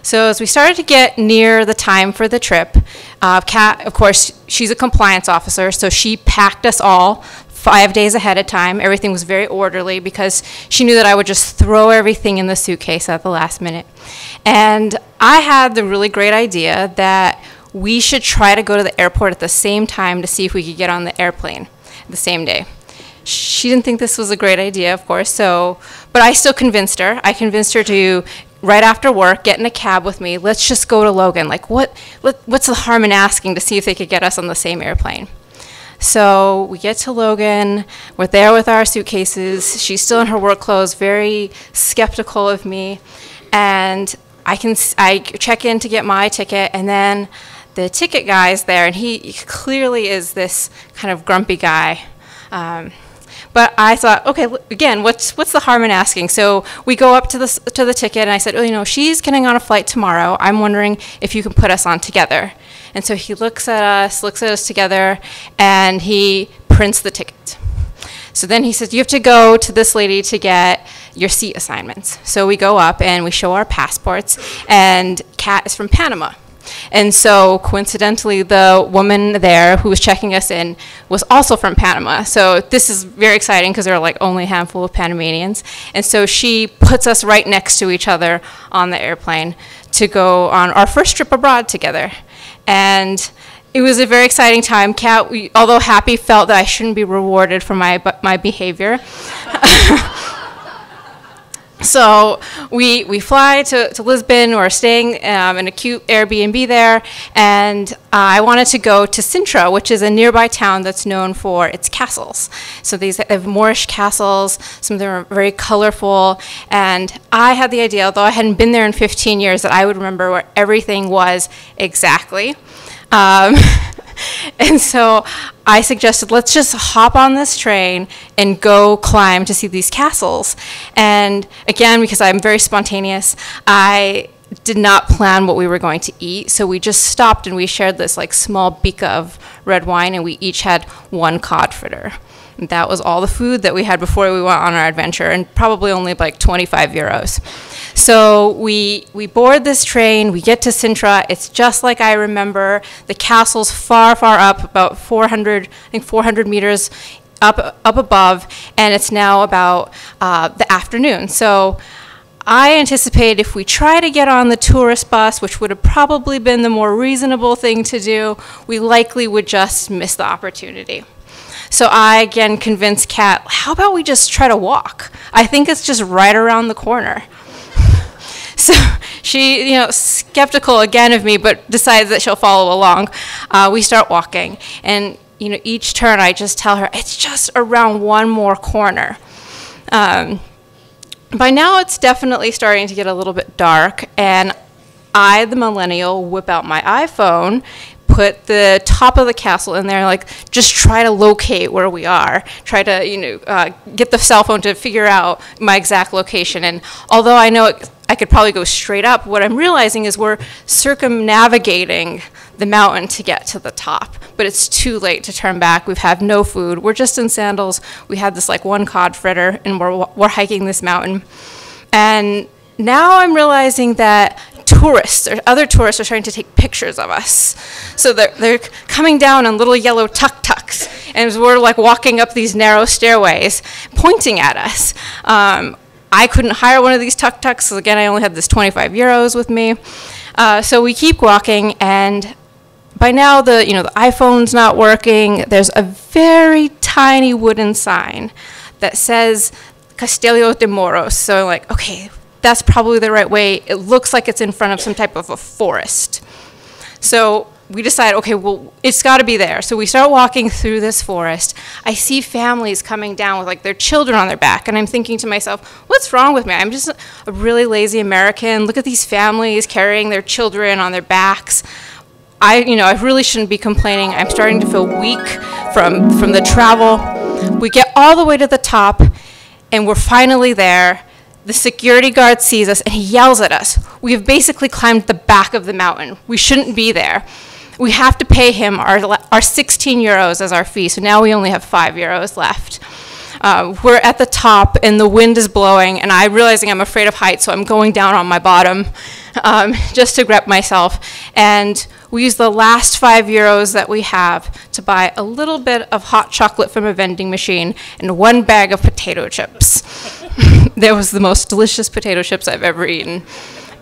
So as we started to get near the time for the trip, Kat, of course, she's a compliance officer, so she packed us all 5 days ahead of time. Everything was very orderly because she knew that I would just throw everything in the suitcase at the last minute. And I had the really great idea that we should try to go to the airport at the same time to see if we could get on the airplane the same day. She didn't think this was a great idea, of course, but I still convinced her. I convinced her to, right after work, get in a cab with me. Let's just go to Logan. Like, what's the harm in asking to see if they could get us on the same airplane? So we get to Logan. We're there with our suitcases. She's still in her work clothes, very skeptical of me. And I check in to get my ticket, and then the ticket guy's there, and he clearly is this kind of grumpy guy. But I thought, okay, again, what's the harm in asking? So we go up to the ticket, and I said, oh, she's getting on a flight tomorrow. I'm wondering if you can put us on together. And so he looks at us together, and he prints the ticket. So then he says, you have to go to this lady to get your seat assignments. So we go up, and we show our passports, and Kat is from Panama. And so coincidentally, the woman there who was checking us in was also from Panama. So this is very exciting because there are like only a handful of Panamanians. And so she puts us right next to each other on the airplane to go on our first trip abroad together. And it was a very exciting time. Kat, although happy, felt that I shouldn't be rewarded for my behavior. So we fly to Lisbon. We're staying in a cute Airbnb there, and I wanted to go to Sintra, which is a nearby town that's known for its castles. So they have Moorish castles. Some of them are very colorful, and I had the idea, although I hadn't been there in 15 years, that I would remember where everything was exactly. And so I suggested, let's just hop on this train and go climb to see these castles. And again, because I'm very spontaneous, I did not plan what we were going to eat. So we just stopped and we shared this like small beaker of red wine, and we each had one cod fritter. And that was all the food that we had before we went on our adventure, and probably only like 25 euros. So we board this train, we get to Sintra. It's just like I remember. The castle's far, far up, about 400 meters up above, and it's now about the afternoon. So I anticipate if we try to get on the tourist bus, which would have probably been the more reasonable thing to do, we likely would just miss the opportunity. So I, again, convinced Kat, how about we just try to walk? I think it's just right around the corner. So she, skeptical again of me, but decides that she'll follow along. We start walking, and each turn I just tell her, it's just around one more corner. By now it's definitely starting to get a little bit dark, and I, the millennial, whip out my iPhone, put the top of the castle in there, like just try to locate where we are, try to get the cell phone to figure out my exact location. And although I know I could probably go straight up, what I'm realizing is we're circumnavigating the mountain to get to the top, but it's too late to turn back. We've had no food. We're just in sandals. We had this like one cod fritter, and we're hiking this mountain. And now I'm realizing that tourists or other tourists are trying to take pictures of us. So they're coming down on little yellow tuk-tuks, and as we're like walking up these narrow stairways, pointing at us. I couldn't hire one of these tuk-tuks, so again, I only had this 25 euros with me. So we keep walking, and by now the iPhone's not working. There's a very tiny wooden sign that says Castillo de Moros. So I'm like, okay, that's probably the right way. It looks like it's in front of some type of a forest. So we decide, okay, well, it's got to be there. So we start walking through this forest. I see families coming down with like their children on their back, and I'm thinking to myself, what's wrong with me? I'm just a really lazy American. Look at these families carrying their children on their backs. I really shouldn't be complaining. I'm starting to feel weak from the travel. We get all the way to the top, and we're finally there. The security guard sees us, and he yells at us. We have basically climbed the back of the mountain. We shouldn't be there. We have to pay him our 16 euros as our fee, so now we only have 5 euros left. We're at the top, and the wind is blowing, and I'm realizing I'm afraid of heights, so I'm going down on my bottom just to grip myself. And we use the last 5 euros that we have to buy a little bit of hot chocolate from a vending machine and 1 bag of potato chips. That was the most delicious potato chips I've ever eaten.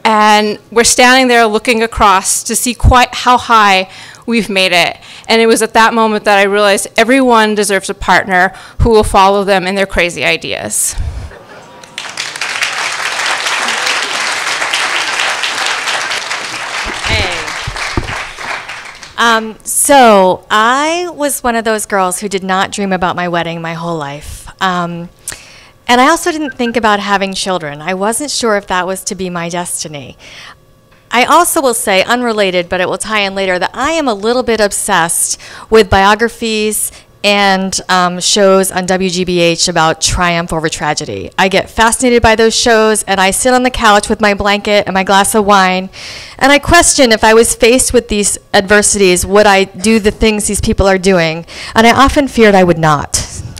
And we're standing there looking across to see quite how high we've made it. And it was at that moment that I realized everyone deserves a partner who will follow them in their crazy ideas. So I was one of those girls who did not dream about my wedding my whole life. And I also didn't think about having children. I wasn't sure if that was to be my destiny. I also will say, unrelated, but it will tie in later, that I am a little bit obsessed with biographies and shows on WGBH about triumph over tragedy. I get fascinated by those shows, and I sit on the couch with my blanket and my glass of wine, and I question if I was faced with these adversities, would I do the things these people are doing? And I often feared I would not,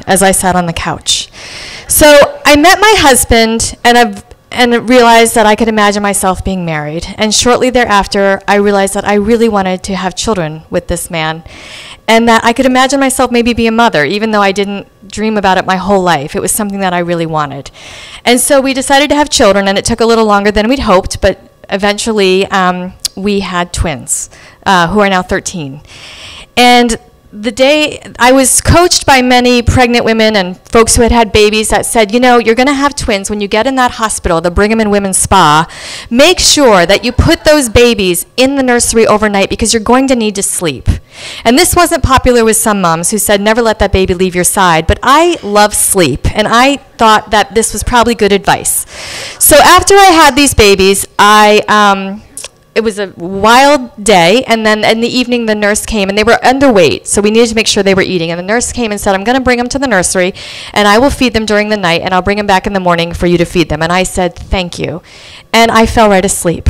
as I sat on the couch. So I met my husband, and realized that I could imagine myself being married. And shortly thereafter, I realized that I really wanted to have children with this man, and that I could imagine myself maybe be a mother, even though I didn't dream about it my whole life. It was something that I really wanted. And so we decided to have children, and it took a little longer than we'd hoped, but eventually we had twins, who are now 13. And the day I was coached by many pregnant women and folks who had had babies that said, you're going to have twins. When you get in that hospital, the Brigham and Women's Spa, make sure that you put those babies in the nursery overnight because you're going to need to sleep. And this wasn't popular with some moms who said, never let that baby leave your side. But I love sleep, and I thought that this was probably good advice. So after I had these babies, I it was a wild day, and then in the evening the nurse came, and they were underweight, so we needed to make sure they were eating. And the nurse came and said, I'm going to bring them to the nursery, and I will feed them during the night, and I'll bring them back in the morning for you to feed them. And I said, thank you. And I fell right asleep.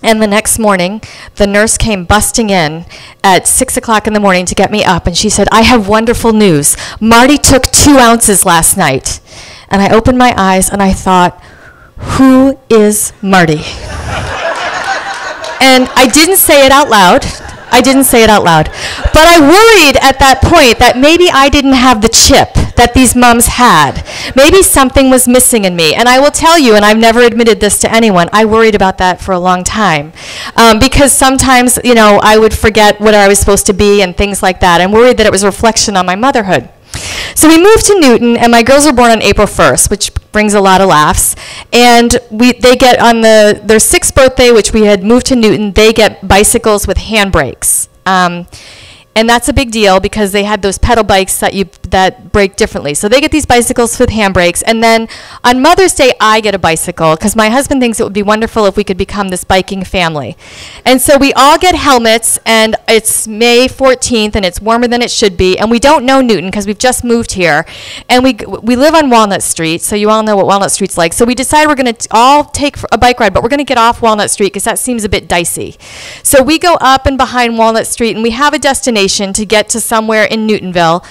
And the next morning, the nurse came busting in at 6 o'clock in the morning to get me up, and she said, I have wonderful news. Marty took 2 ounces last night. And I opened my eyes, and I thought, who is Marty? And I didn't say it out loud. I didn't say it out loud. But I worried at that point that maybe I didn't have the chip that these moms had. Maybe something was missing in me. And I will tell you, and I've never admitted this to anyone, I worried about that for a long time. Because sometimes, you know, I would forget what I was supposed to be and things like that. I'm worried that it was a reflection on my motherhood. So we moved to Newton, and my girls were born on April 1st, which brings a lot of laughs. And they get on their 6th birthday, which we had moved to Newton, they get bicycles with handbrakes. And that's a big deal because they had those pedal bikes that brake differently. So they get these bicycles with handbrakes. And then on Mother's Day, I get a bicycle because my husband thinks it would be wonderful if we could become this biking family. And so we all get helmets, and it's May 14th, and it's warmer than it should be. And we don't know Newton because we've just moved here. And we live on Walnut Street, so you all know what Walnut Street's like. So we decided we're going to all take a bike ride, but we're going to get off Walnut Street because that seems a bit dicey. So we go up and behind Walnut Street, and we have a destination to get to somewhere in Newtonville.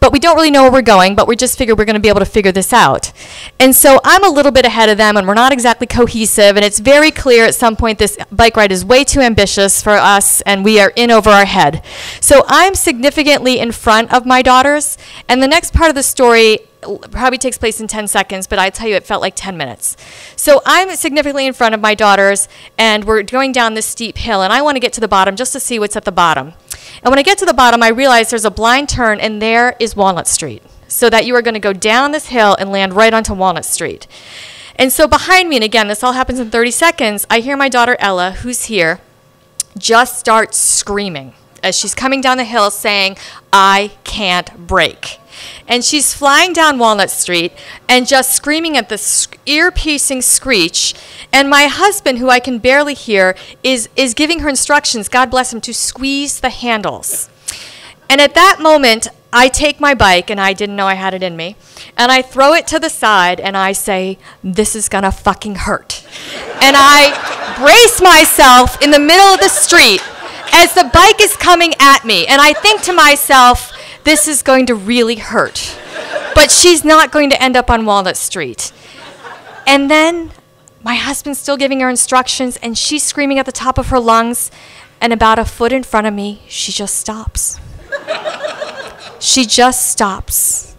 But we don't really know where we're going, but we just figure we're going to be able to figure this out. And so I'm a little bit ahead of them, and we're not exactly cohesive, and it's very clear at some point this bike ride is way too ambitious for us, and we are in over our head. So I'm significantly in front of my daughters, and the next part of the story probably takes place in 10 seconds, but I tell you, it felt like 10 minutes. So I'm significantly in front of my daughters, and we're going down this steep hill, and I want to get to the bottom just to see what's at the bottom. And when I get to the bottom, I realize there's a blind turn, and there is Walnut Street, so that you are going to go down this hill and land right onto Walnut Street. And so behind me, and again, this all happens in 30 seconds, I hear my daughter Ella, who's here, just start screaming as she's coming down the hill saying, I can't brake. And she's flying down Walnut Street and just screaming at this ear-piercing screech. And my husband, who I can barely hear, is giving her instructions, God bless him, to squeeze the handles. And at that moment, I take my bike, and I didn't know I had it in me, and I throw it to the side, and I say, this is gonna fucking hurt. And I brace myself in the middle of the street as the bike is coming at me. And I think to myself, this is going to really hurt. But she's not going to end up on Walnut Street. And then my husband's still giving her instructions, and she's screaming at the top of her lungs, and about a foot in front of me, she just stops. She just stops.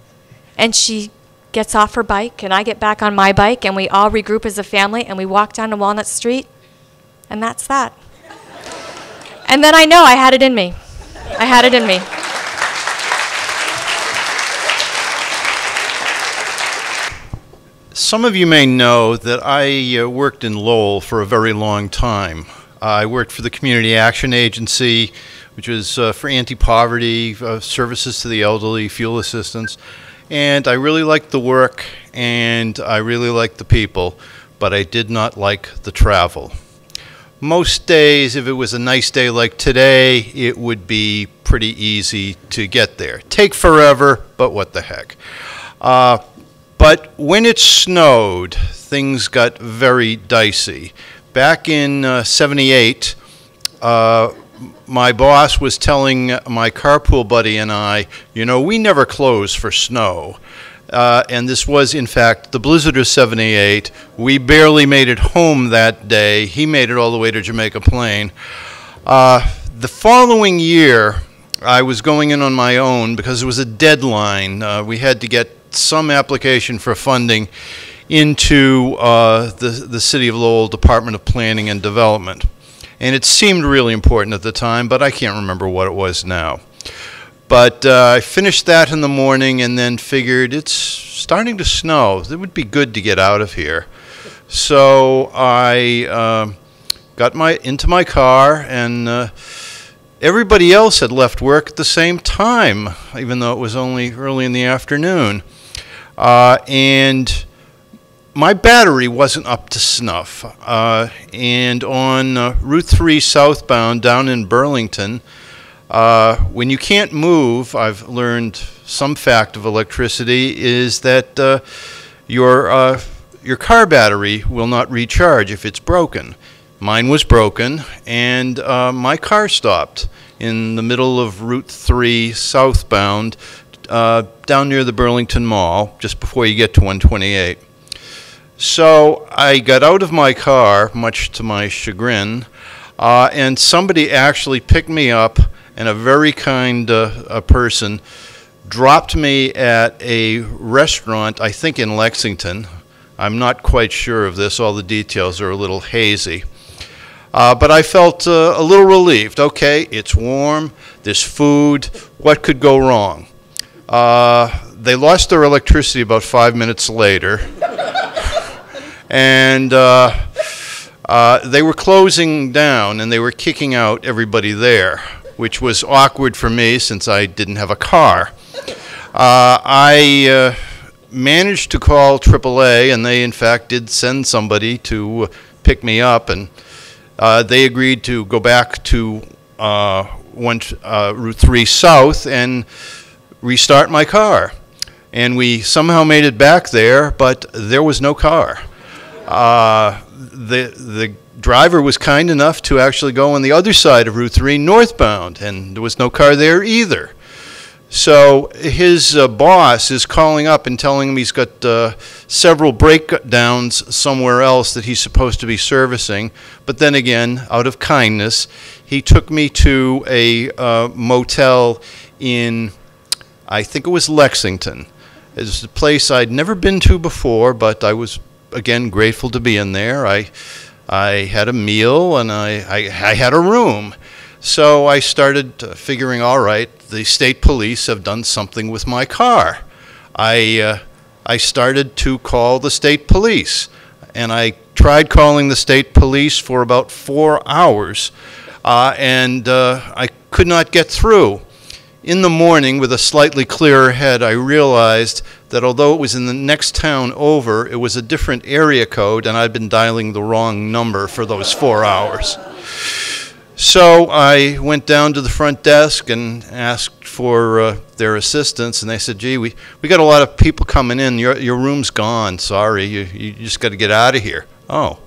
And she gets off her bike, and I get back on my bike, and we all regroup as a family, and we walk down to Walnut Street, and that's that. And then I know I had it in me. I had it in me. Some of you may know that I worked in Lowell for a very long time. I worked for the Community Action Agency, which was for anti-poverty, services to the elderly, fuel assistance. And I really liked the work, and I really liked the people, but I did not like the travel. Most days, if it was a nice day like today, it would be pretty easy to get there. Take forever, but what the heck. But when it snowed, things got very dicey. Back in '78, my boss was telling my carpool buddy and I, you know, we never close for snow. And this was, in fact, the blizzard of '78. We barely made it home that day. He made it all the way to Jamaica Plain. The following year, I was going in on my own because it was a deadline. We had to get some application for funding into the City of Lowell Department of Planning and Development. And it seemed really important at the time, but I can't remember what it was now. But I finished that in the morning and then figured it's starting to snow. It would be good to get out of here. So I got into my car, and everybody else had left work at the same time, even though it was only early in the afternoon. And my battery wasn't up to snuff. And on Route 3 southbound down in Burlington, when you can't move, I've learned some fact of electricity is that your car battery will not recharge if it's broken. Mine was broken, and my car stopped in the middle of Route 3 southbound down near the Burlington Mall, just before you get to 128. So I got out of my car, much to my chagrin, and somebody actually picked me up, and a very kind person dropped me at a restaurant, I think in Lexington. I'm not quite sure of this. All the details are a little hazy. But I felt a little relieved. Okay, it's warm, there's food, what could go wrong? They lost their electricity about 5 minutes later. And they were closing down, and they were kicking out everybody there, which was awkward for me since I didn't have a car. I managed to call AAA, and they in fact did send somebody to pick me up, and they agreed to go back to Route 3 South and restart my car. And we somehow made it back there, but there was no car. The driver was kind enough to actually go on the other side of Route 3 northbound, and there was no car there either. So his boss is calling up and telling him he's got several breakdowns somewhere else that he's supposed to be servicing. But then again, out of kindness, he took me to a motel in, I think it was Lexington. It's a place I'd never been to before, but I was, again, grateful to be in there. I had a meal, and I had a room. So I started figuring, all right, the state police have done something with my car. I started to call the state police, and I tried calling the state police for about 4 hours, and I could not get through. In the morning, with a slightly clearer head, I realized that although it was in the next town over, it was a different area code, and I'd been dialing the wrong number for those 4 hours. So I went down to the front desk and asked for their assistance, and they said, gee, we got a lot of people coming in. Your room's gone. Sorry, you just got to get out of here. Oh,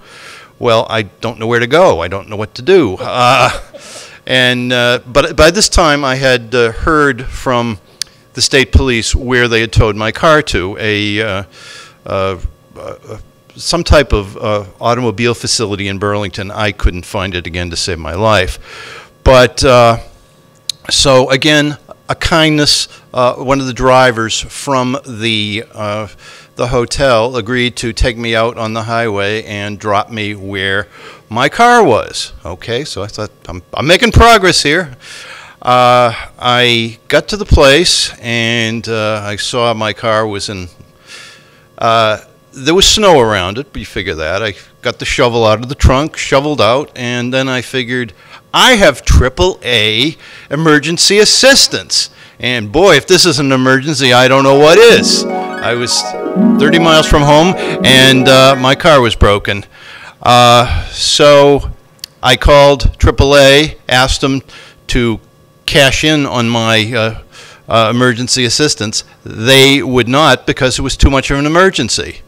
well, I don't know where to go. I don't know what to do. But by this time, I had heard from the state police where they had towed my car to, some type of automobile facility in Burlington. I couldn't find it again to save my life. But so again, a kindness, one of the drivers from the hotel agreed to take me out on the highway and drop me where my car was. Okay, so I thought, I'm making progress here. I got to the place, and I saw my car was in, there was snow around it, but you figure that. I got the shovel out of the trunk, shoveled out, and then I figured, I have AAA emergency assistance. And boy, if this is an emergency, I don't know what is. I was 30 miles from home, and my car was broken. So I called AAA, asked them to cash in on my emergency assistance. They would not, because it was too much of an emergency,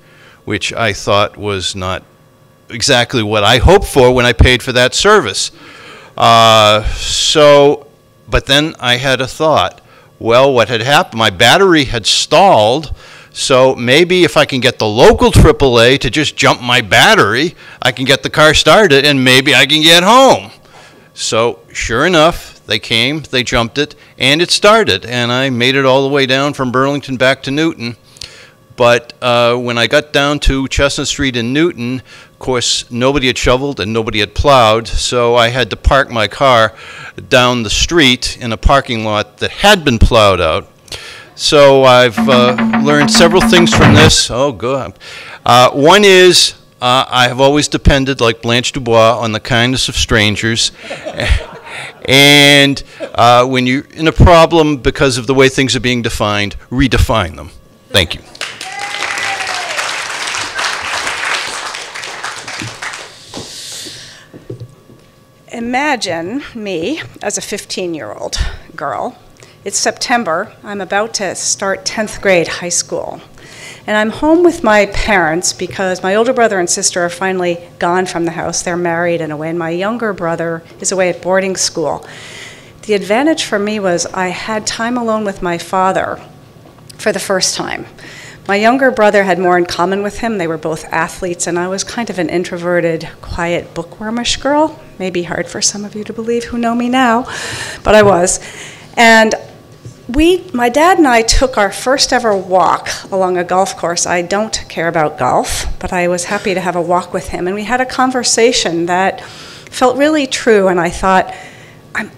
which I thought was not exactly what I hoped for when I paid for that service. But then I had a thought. Well, what had happened, my battery had stalled, so maybe if I can get the local AAA to just jump my battery, I can get the car started, and maybe I can get home. So sure enough, they came, they jumped it, and it started, and I made it all the way down from Burlington back to Newton. But when I got down to Chestnut Street in Newton, of course, nobody had shoveled and nobody had plowed, so I had to park my car down the street in a parking lot that had been plowed out. So I've learned several things from this. Oh, good. One is I have always depended, like Blanche Dubois, on the kindness of strangers. And when you're in a problem because of the way things are being defined, redefine them. Thank you. imagine me as a 15-year-old girl. It's September. I'm about to start 10th grade high school. And I'm home with my parents because my older brother and sister are finally gone from the house. They're married and away, and my younger brother is away at boarding school. The advantage for me was I had time alone with my father for the first time. My younger brother had more in common with him. They were both athletes, and I was kind of an introverted, quiet, bookwormish girl. Maybe hard for some of you to believe who know me now, but I was. And my dad and I took our first ever walk along a golf course. I don't care about golf, but I was happy to have a walk with him. And we had a conversation that felt really true, and I thought,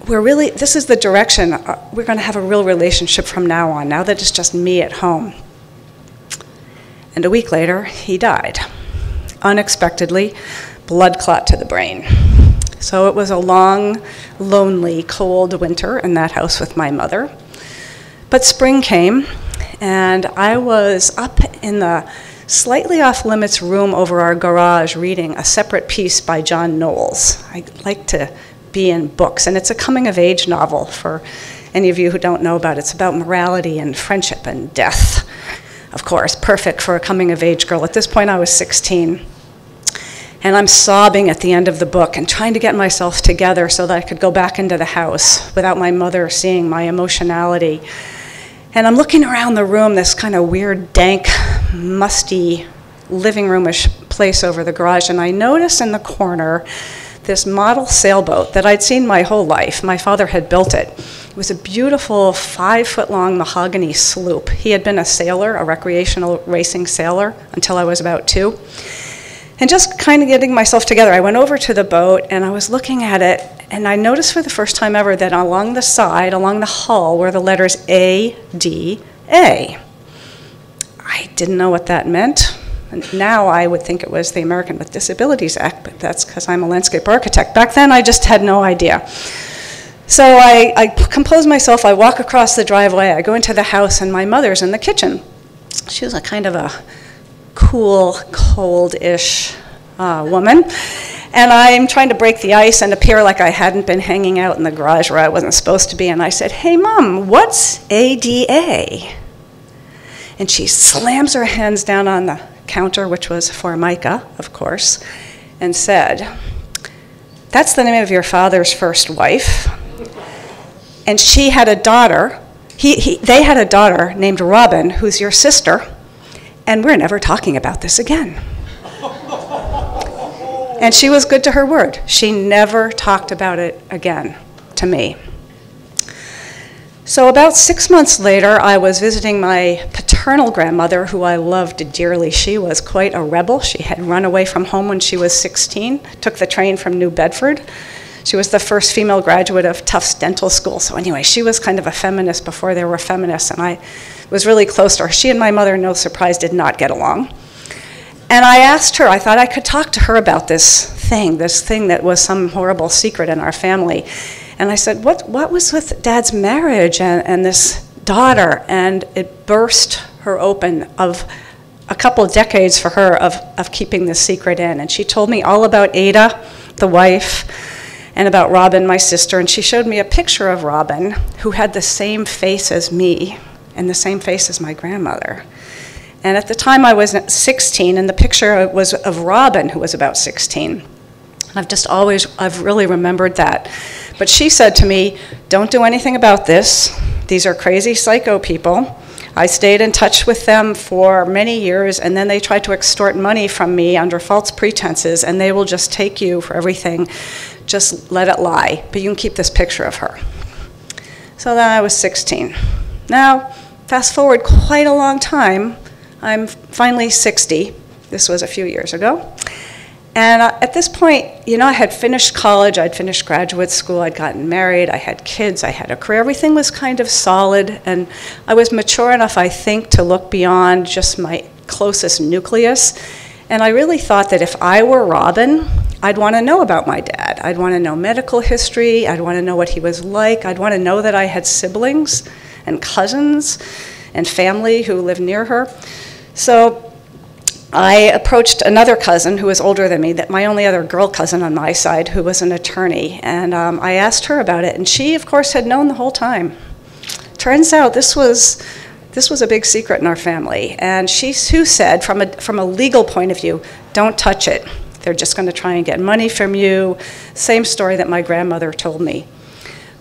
this is the direction. We're going to have a real relationship from now on, now that it's just me at home. And a week later, he died. Unexpectedly, blood clot to the brain. So it was a long, lonely, cold winter in that house with my mother. But spring came, and I was up in the slightly off-limits room over our garage reading a separate piece by John Knowles. I like to be in books, and it's a coming-of-age novel for any of you who don't know about it. It's about morality and friendship and death. Of course, perfect for a coming-of-age girl. At this point, I was 16. And I'm sobbing at the end of the book and trying to get myself together so that I could go back into the house without my mother seeing my emotionality. And I'm looking around the room, this kind of weird, dank, musty, living roomish place over the garage, and I notice in the corner this model sailboat that I'd seen my whole life. My father had built it. It was a beautiful 5-foot-long mahogany sloop. He had been a sailor, a recreational racing sailor, until I was about 2. And just kind of getting myself together, I went over to the boat and I was looking at it, and I noticed for the first time ever that along the side, along the hull, were the letters ADA. I didn't know what that meant. And now I would think it was the American with Disabilities Act, but that's because I'm a landscape architect. Back then, I just had no idea. So I compose myself, I walk across the driveway, I go into the house, and my mother's in the kitchen. She was a kind of a cool, cold-ish woman. And I'm trying to break the ice and appear like I hadn't been hanging out in the garage where I wasn't supposed to be. And I said, "Hey, Mom, what's ADA?" And she slams her hands down on the counter, which was Formica, of course, and said, "That's the name of your father's first wife. And she had a daughter. They had a daughter named Robin, who's your sister. And we're never talking about this again." And she was good to her word. She never talked about it again to me. So about 6 months later, I was visiting my paternal grandmother, who I loved dearly. She was quite a rebel. She had run away from home when she was 16, took the train from New Bedford. She was the first female graduate of Tufts Dental School. So anyway, she was kind of a feminist before there were feminists, and I was really close to her. She and my mother, no surprise, did not get along. And I asked her, I thought I could talk to her about this thing that was some horrible secret in our family. And I said, what was with Dad's marriage and this daughter? And it burst her open of a couple of decades for her of keeping this secret in. And she told me all about Ada, the wife, and about Robin, my sister. And she showed me a picture of Robin, who had the same face as me and the same face as my grandmother. And at the time I was 16, and the picture was of Robin, who was about 16. I've really remembered that. But she said to me, "Don't do anything about this. These are crazy psycho people." I stayed in touch with them for many years, and then they tried to extort money from me under false pretenses, and they will just take you for everything. Just let it lie. But you can keep this picture of her. So then I was 16. Now, fast forward quite a long time. I'm finally 60. This was a few years ago. And at this point, I had finished college, I'd finished graduate school, I'd gotten married, I had kids, I had a career. Everything was kind of solid, and I was mature enough, I think, to look beyond just my closest nucleus. And I really thought that if I were Robin, I'd want to know about my dad. I'd want to know medical history, I'd want to know what he was like, I'd want to know that I had siblings and cousins and family who lived near her. So I approached another cousin who was older than me, that my only other girl cousin on my side, who was an attorney, and I asked her about it, and she, of course, had known the whole time. Turns out this was a big secret in our family, and she who said, from a legal point of view, don't touch it. They're just going to try and get money from you. Same story that my grandmother told me.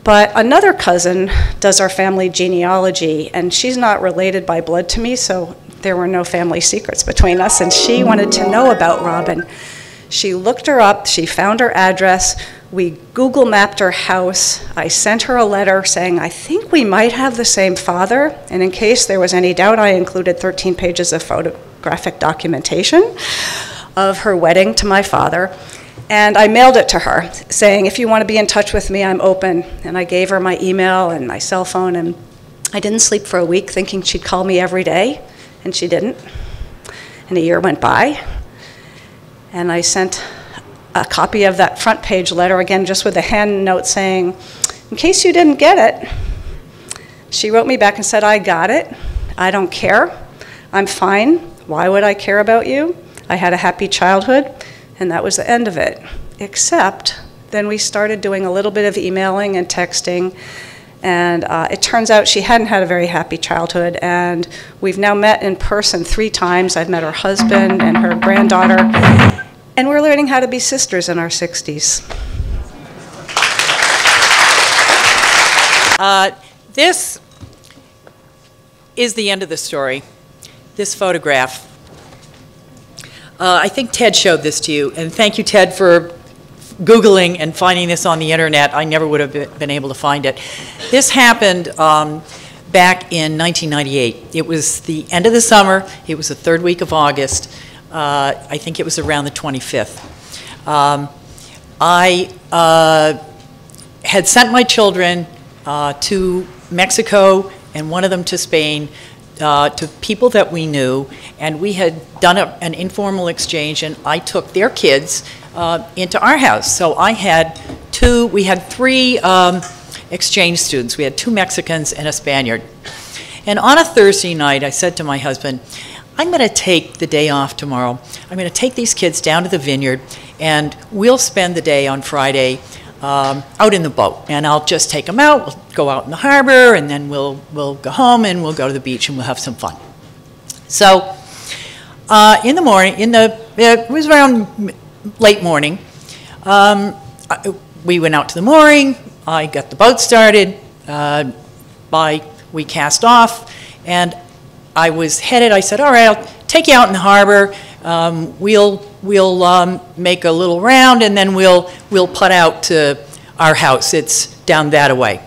But another cousin does our family genealogy, and she's not related by blood to me, so there were no family secrets between us, and she wanted to know about Robin. She looked her up, she found her address, we Google mapped her house, I sent her a letter saying, I think we might have the same father, and in case there was any doubt, I included 13 pages of photographic documentation of her wedding to my father. And I mailed it to her, saying, if you want to be in touch with me, I'm open. And I gave her my email and my cell phone, and I didn't sleep for a week thinking she'd call me every day, and she didn't. And a year went by, and I sent a copy of that front page letter, again, just with a hand note saying, in case you didn't get it. She wrote me back and said, I got it. I don't care. I'm fine. Why would I care about you? I had a happy childhood. And that was the end of it. Except then we started doing a little bit of emailing and texting, and it turns out she hadn't had a very happy childhood, and we've now met in person 3 times. I've met her husband and her granddaughter, and we're learning how to be sisters in our 60s. This is the end of the story, this photograph. I think Ted showed this to you, and thank you, Ted, for Googling and finding this on the internet. I never would have been able to find it. This happened back in 1998. It was the end of the summer. It was the 3rd week of August. I think it was around the 25th. I had sent my children to Mexico and one of them to Spain, to people that we knew, and we had done an informal exchange, and I took their kids into our house. So we had 3 exchange students. We had 2 Mexicans and a Spaniard. And on a Thursday night, I said to my husband, I'm going to take the day off tomorrow. I'm going to take these kids down to the vineyard, and we'll spend the day on Friday out in the boat, and I'll just take them out. We'll go out in the harbor, and then we'll go home, and we'll go to the beach, and we'll have some fun. So in the morning, it was around late morning, we went out to the mooring. I got the boat started. We cast off, and I was headed. I said, all right, I'll take you out in the harbor. We'll make a little round, and then we'll put out to our house. It's down that away.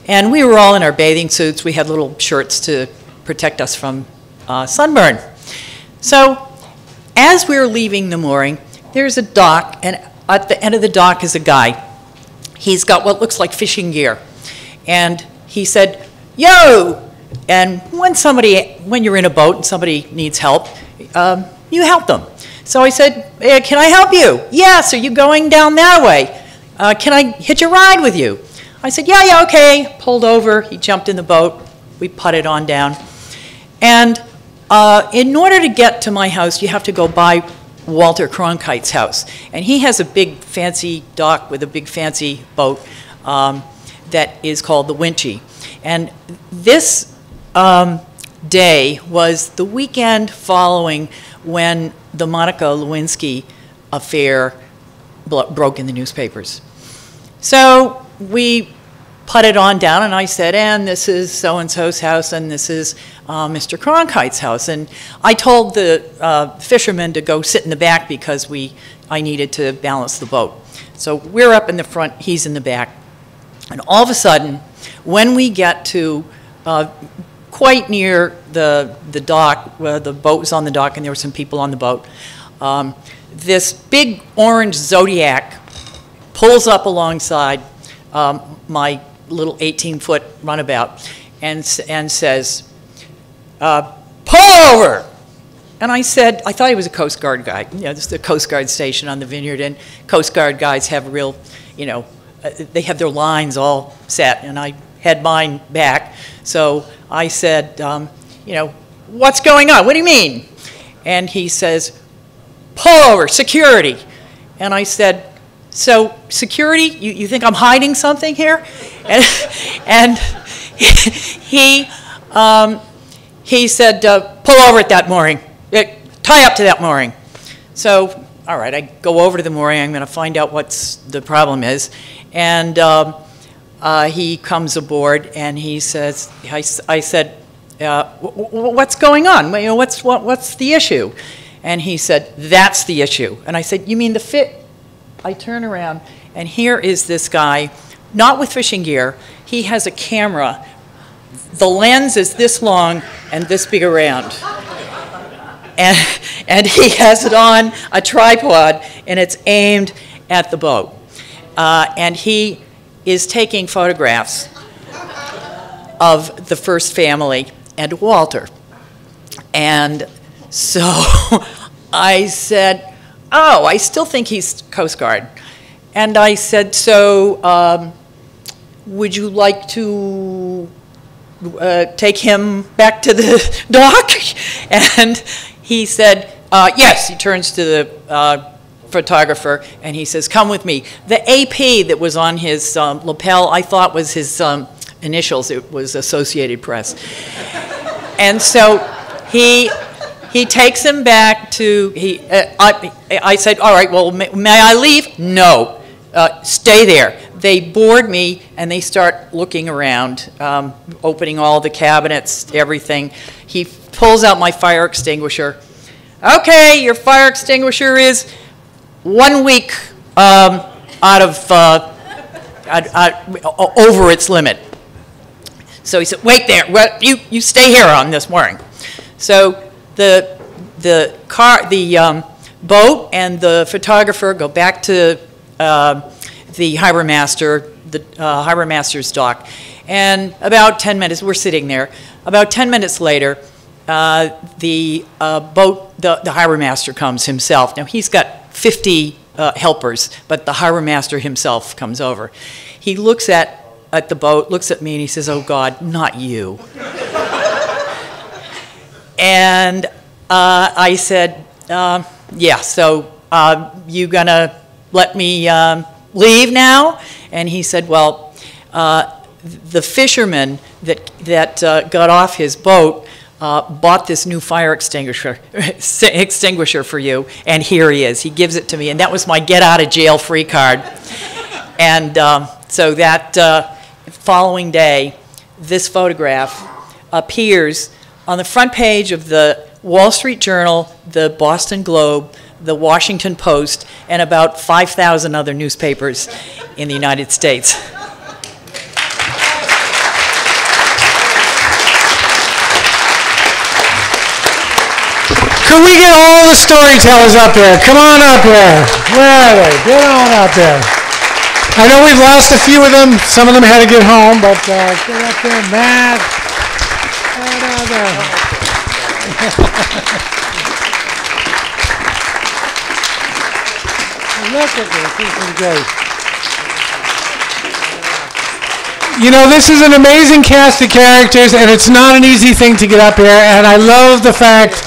And we were all in our bathing suits. We had little shirts to protect us from sunburn. So as we were leaving the mooring, there's a dock, and at the end of the dock is a guy. He's got what looks like fishing gear. And he said, yo! And when you're in a boat and somebody needs help, you help them. So I said, hey, can I help you? Yes, are you going down that way? Can I hitch a ride with you? I said, yeah, okay. Pulled over, he jumped in the boat, we putted on down. And in order to get to my house, you have to go by Walter Cronkite's house. And he has a big fancy dock with a big fancy boat that is called the Winchy. And this day was the weekend following when the Monica Lewinsky affair broke in the newspapers. So we putted on down, and I said, and this is so-and-so's house, and this is Mr. Cronkite's house. And I told the fishermen to go sit in the back because I needed to balance the boat. So we're up in the front, he's in the back. And all of a sudden, when we get to quite near the dock, where the boat was on the dock and there were some people on the boat, this big orange Zodiac pulls up alongside my little 18-foot runabout and says, pull over! And I said, I thought he was a Coast Guard guy. You know, this is the Coast Guard station on the vineyard, and Coast Guard guys have real, you know, they have their lines all set, and I had mine back. So I said, you know, what's going on? What do you mean? and he says, "Pull over, security." And I said, "So, security, you think I'm hiding something here?" And he said, "Pull over at that mooring. Tie up to that mooring." So, all right, I go over to the mooring. I'm going to find out what the problem is. And he comes aboard, and he says, I said, "What's going on? You know, what's the issue?" And he said, "That's the issue." And I said, "You mean the fit?" I turn around, and here is this guy, not with fishing gear. He has a camera. The lens is this long and this big around. And he has it on a tripod, and it's aimed at the boat. And he is taking photographs of the first family and Walter. And so I said, "Oh, I still think he's Coast Guard." And I said, "So would you like to take him back to the dock?" And he said, "Yes." He turns to the photographer and he says, "Come with me." The AP that was on his lapel, I thought was his initials. It was Associated Press. And so he takes him back to, I said, "All right, well, may I leave?" "No, stay there." They board me and they start looking around, opening all the cabinets, everything. He pulls out my fire extinguisher. "Okay, your fire extinguisher is 1 week out of over its limit." So he said, "Wait there. Well, you stay here on this mooring." So the boat and the photographer go back to the harbor master's dock, and about 10 minutes, we're sitting there. About 10 minutes later, the harbor master comes himself. Now he's got 50 helpers, but the harbor master himself comes over. He looks at the boat, looks at me, and he says, "Oh God, not you." And I said, "Yeah, so you gonna let me leave now?" And he said, "Well, the fisherman that got off his boat bought this new fire extinguisher for you, and here he is." He gives it to me, and that was my get out of jail free card. And so that following day, this photograph appears on the front page of the Wall Street Journal, the Boston Globe, the Washington Post, and about 5,000 other newspapers in the United States. Could we get all the storytellers up here? Come on up here. Where are they? Get on up there. I know we've lost a few of them. Some of them had to get home, but get up there, Matt. Get out there. Look at this. This is great. You know, this is an amazing cast of characters, and it's not an easy thing to get up here, and I love the fact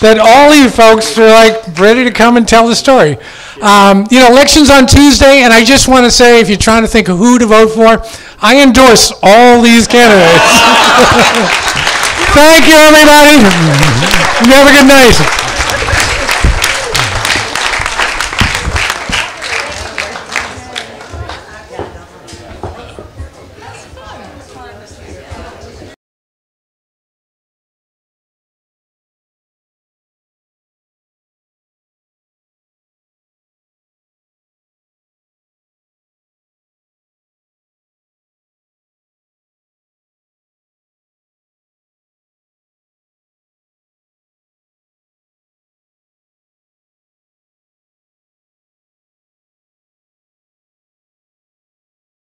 that all you folks are like ready to come and tell the story. You know, election's on Tuesday, and I just want to say, if you're trying to think of who to vote for, I endorse all these candidates. Thank you, everybody. You have a good night.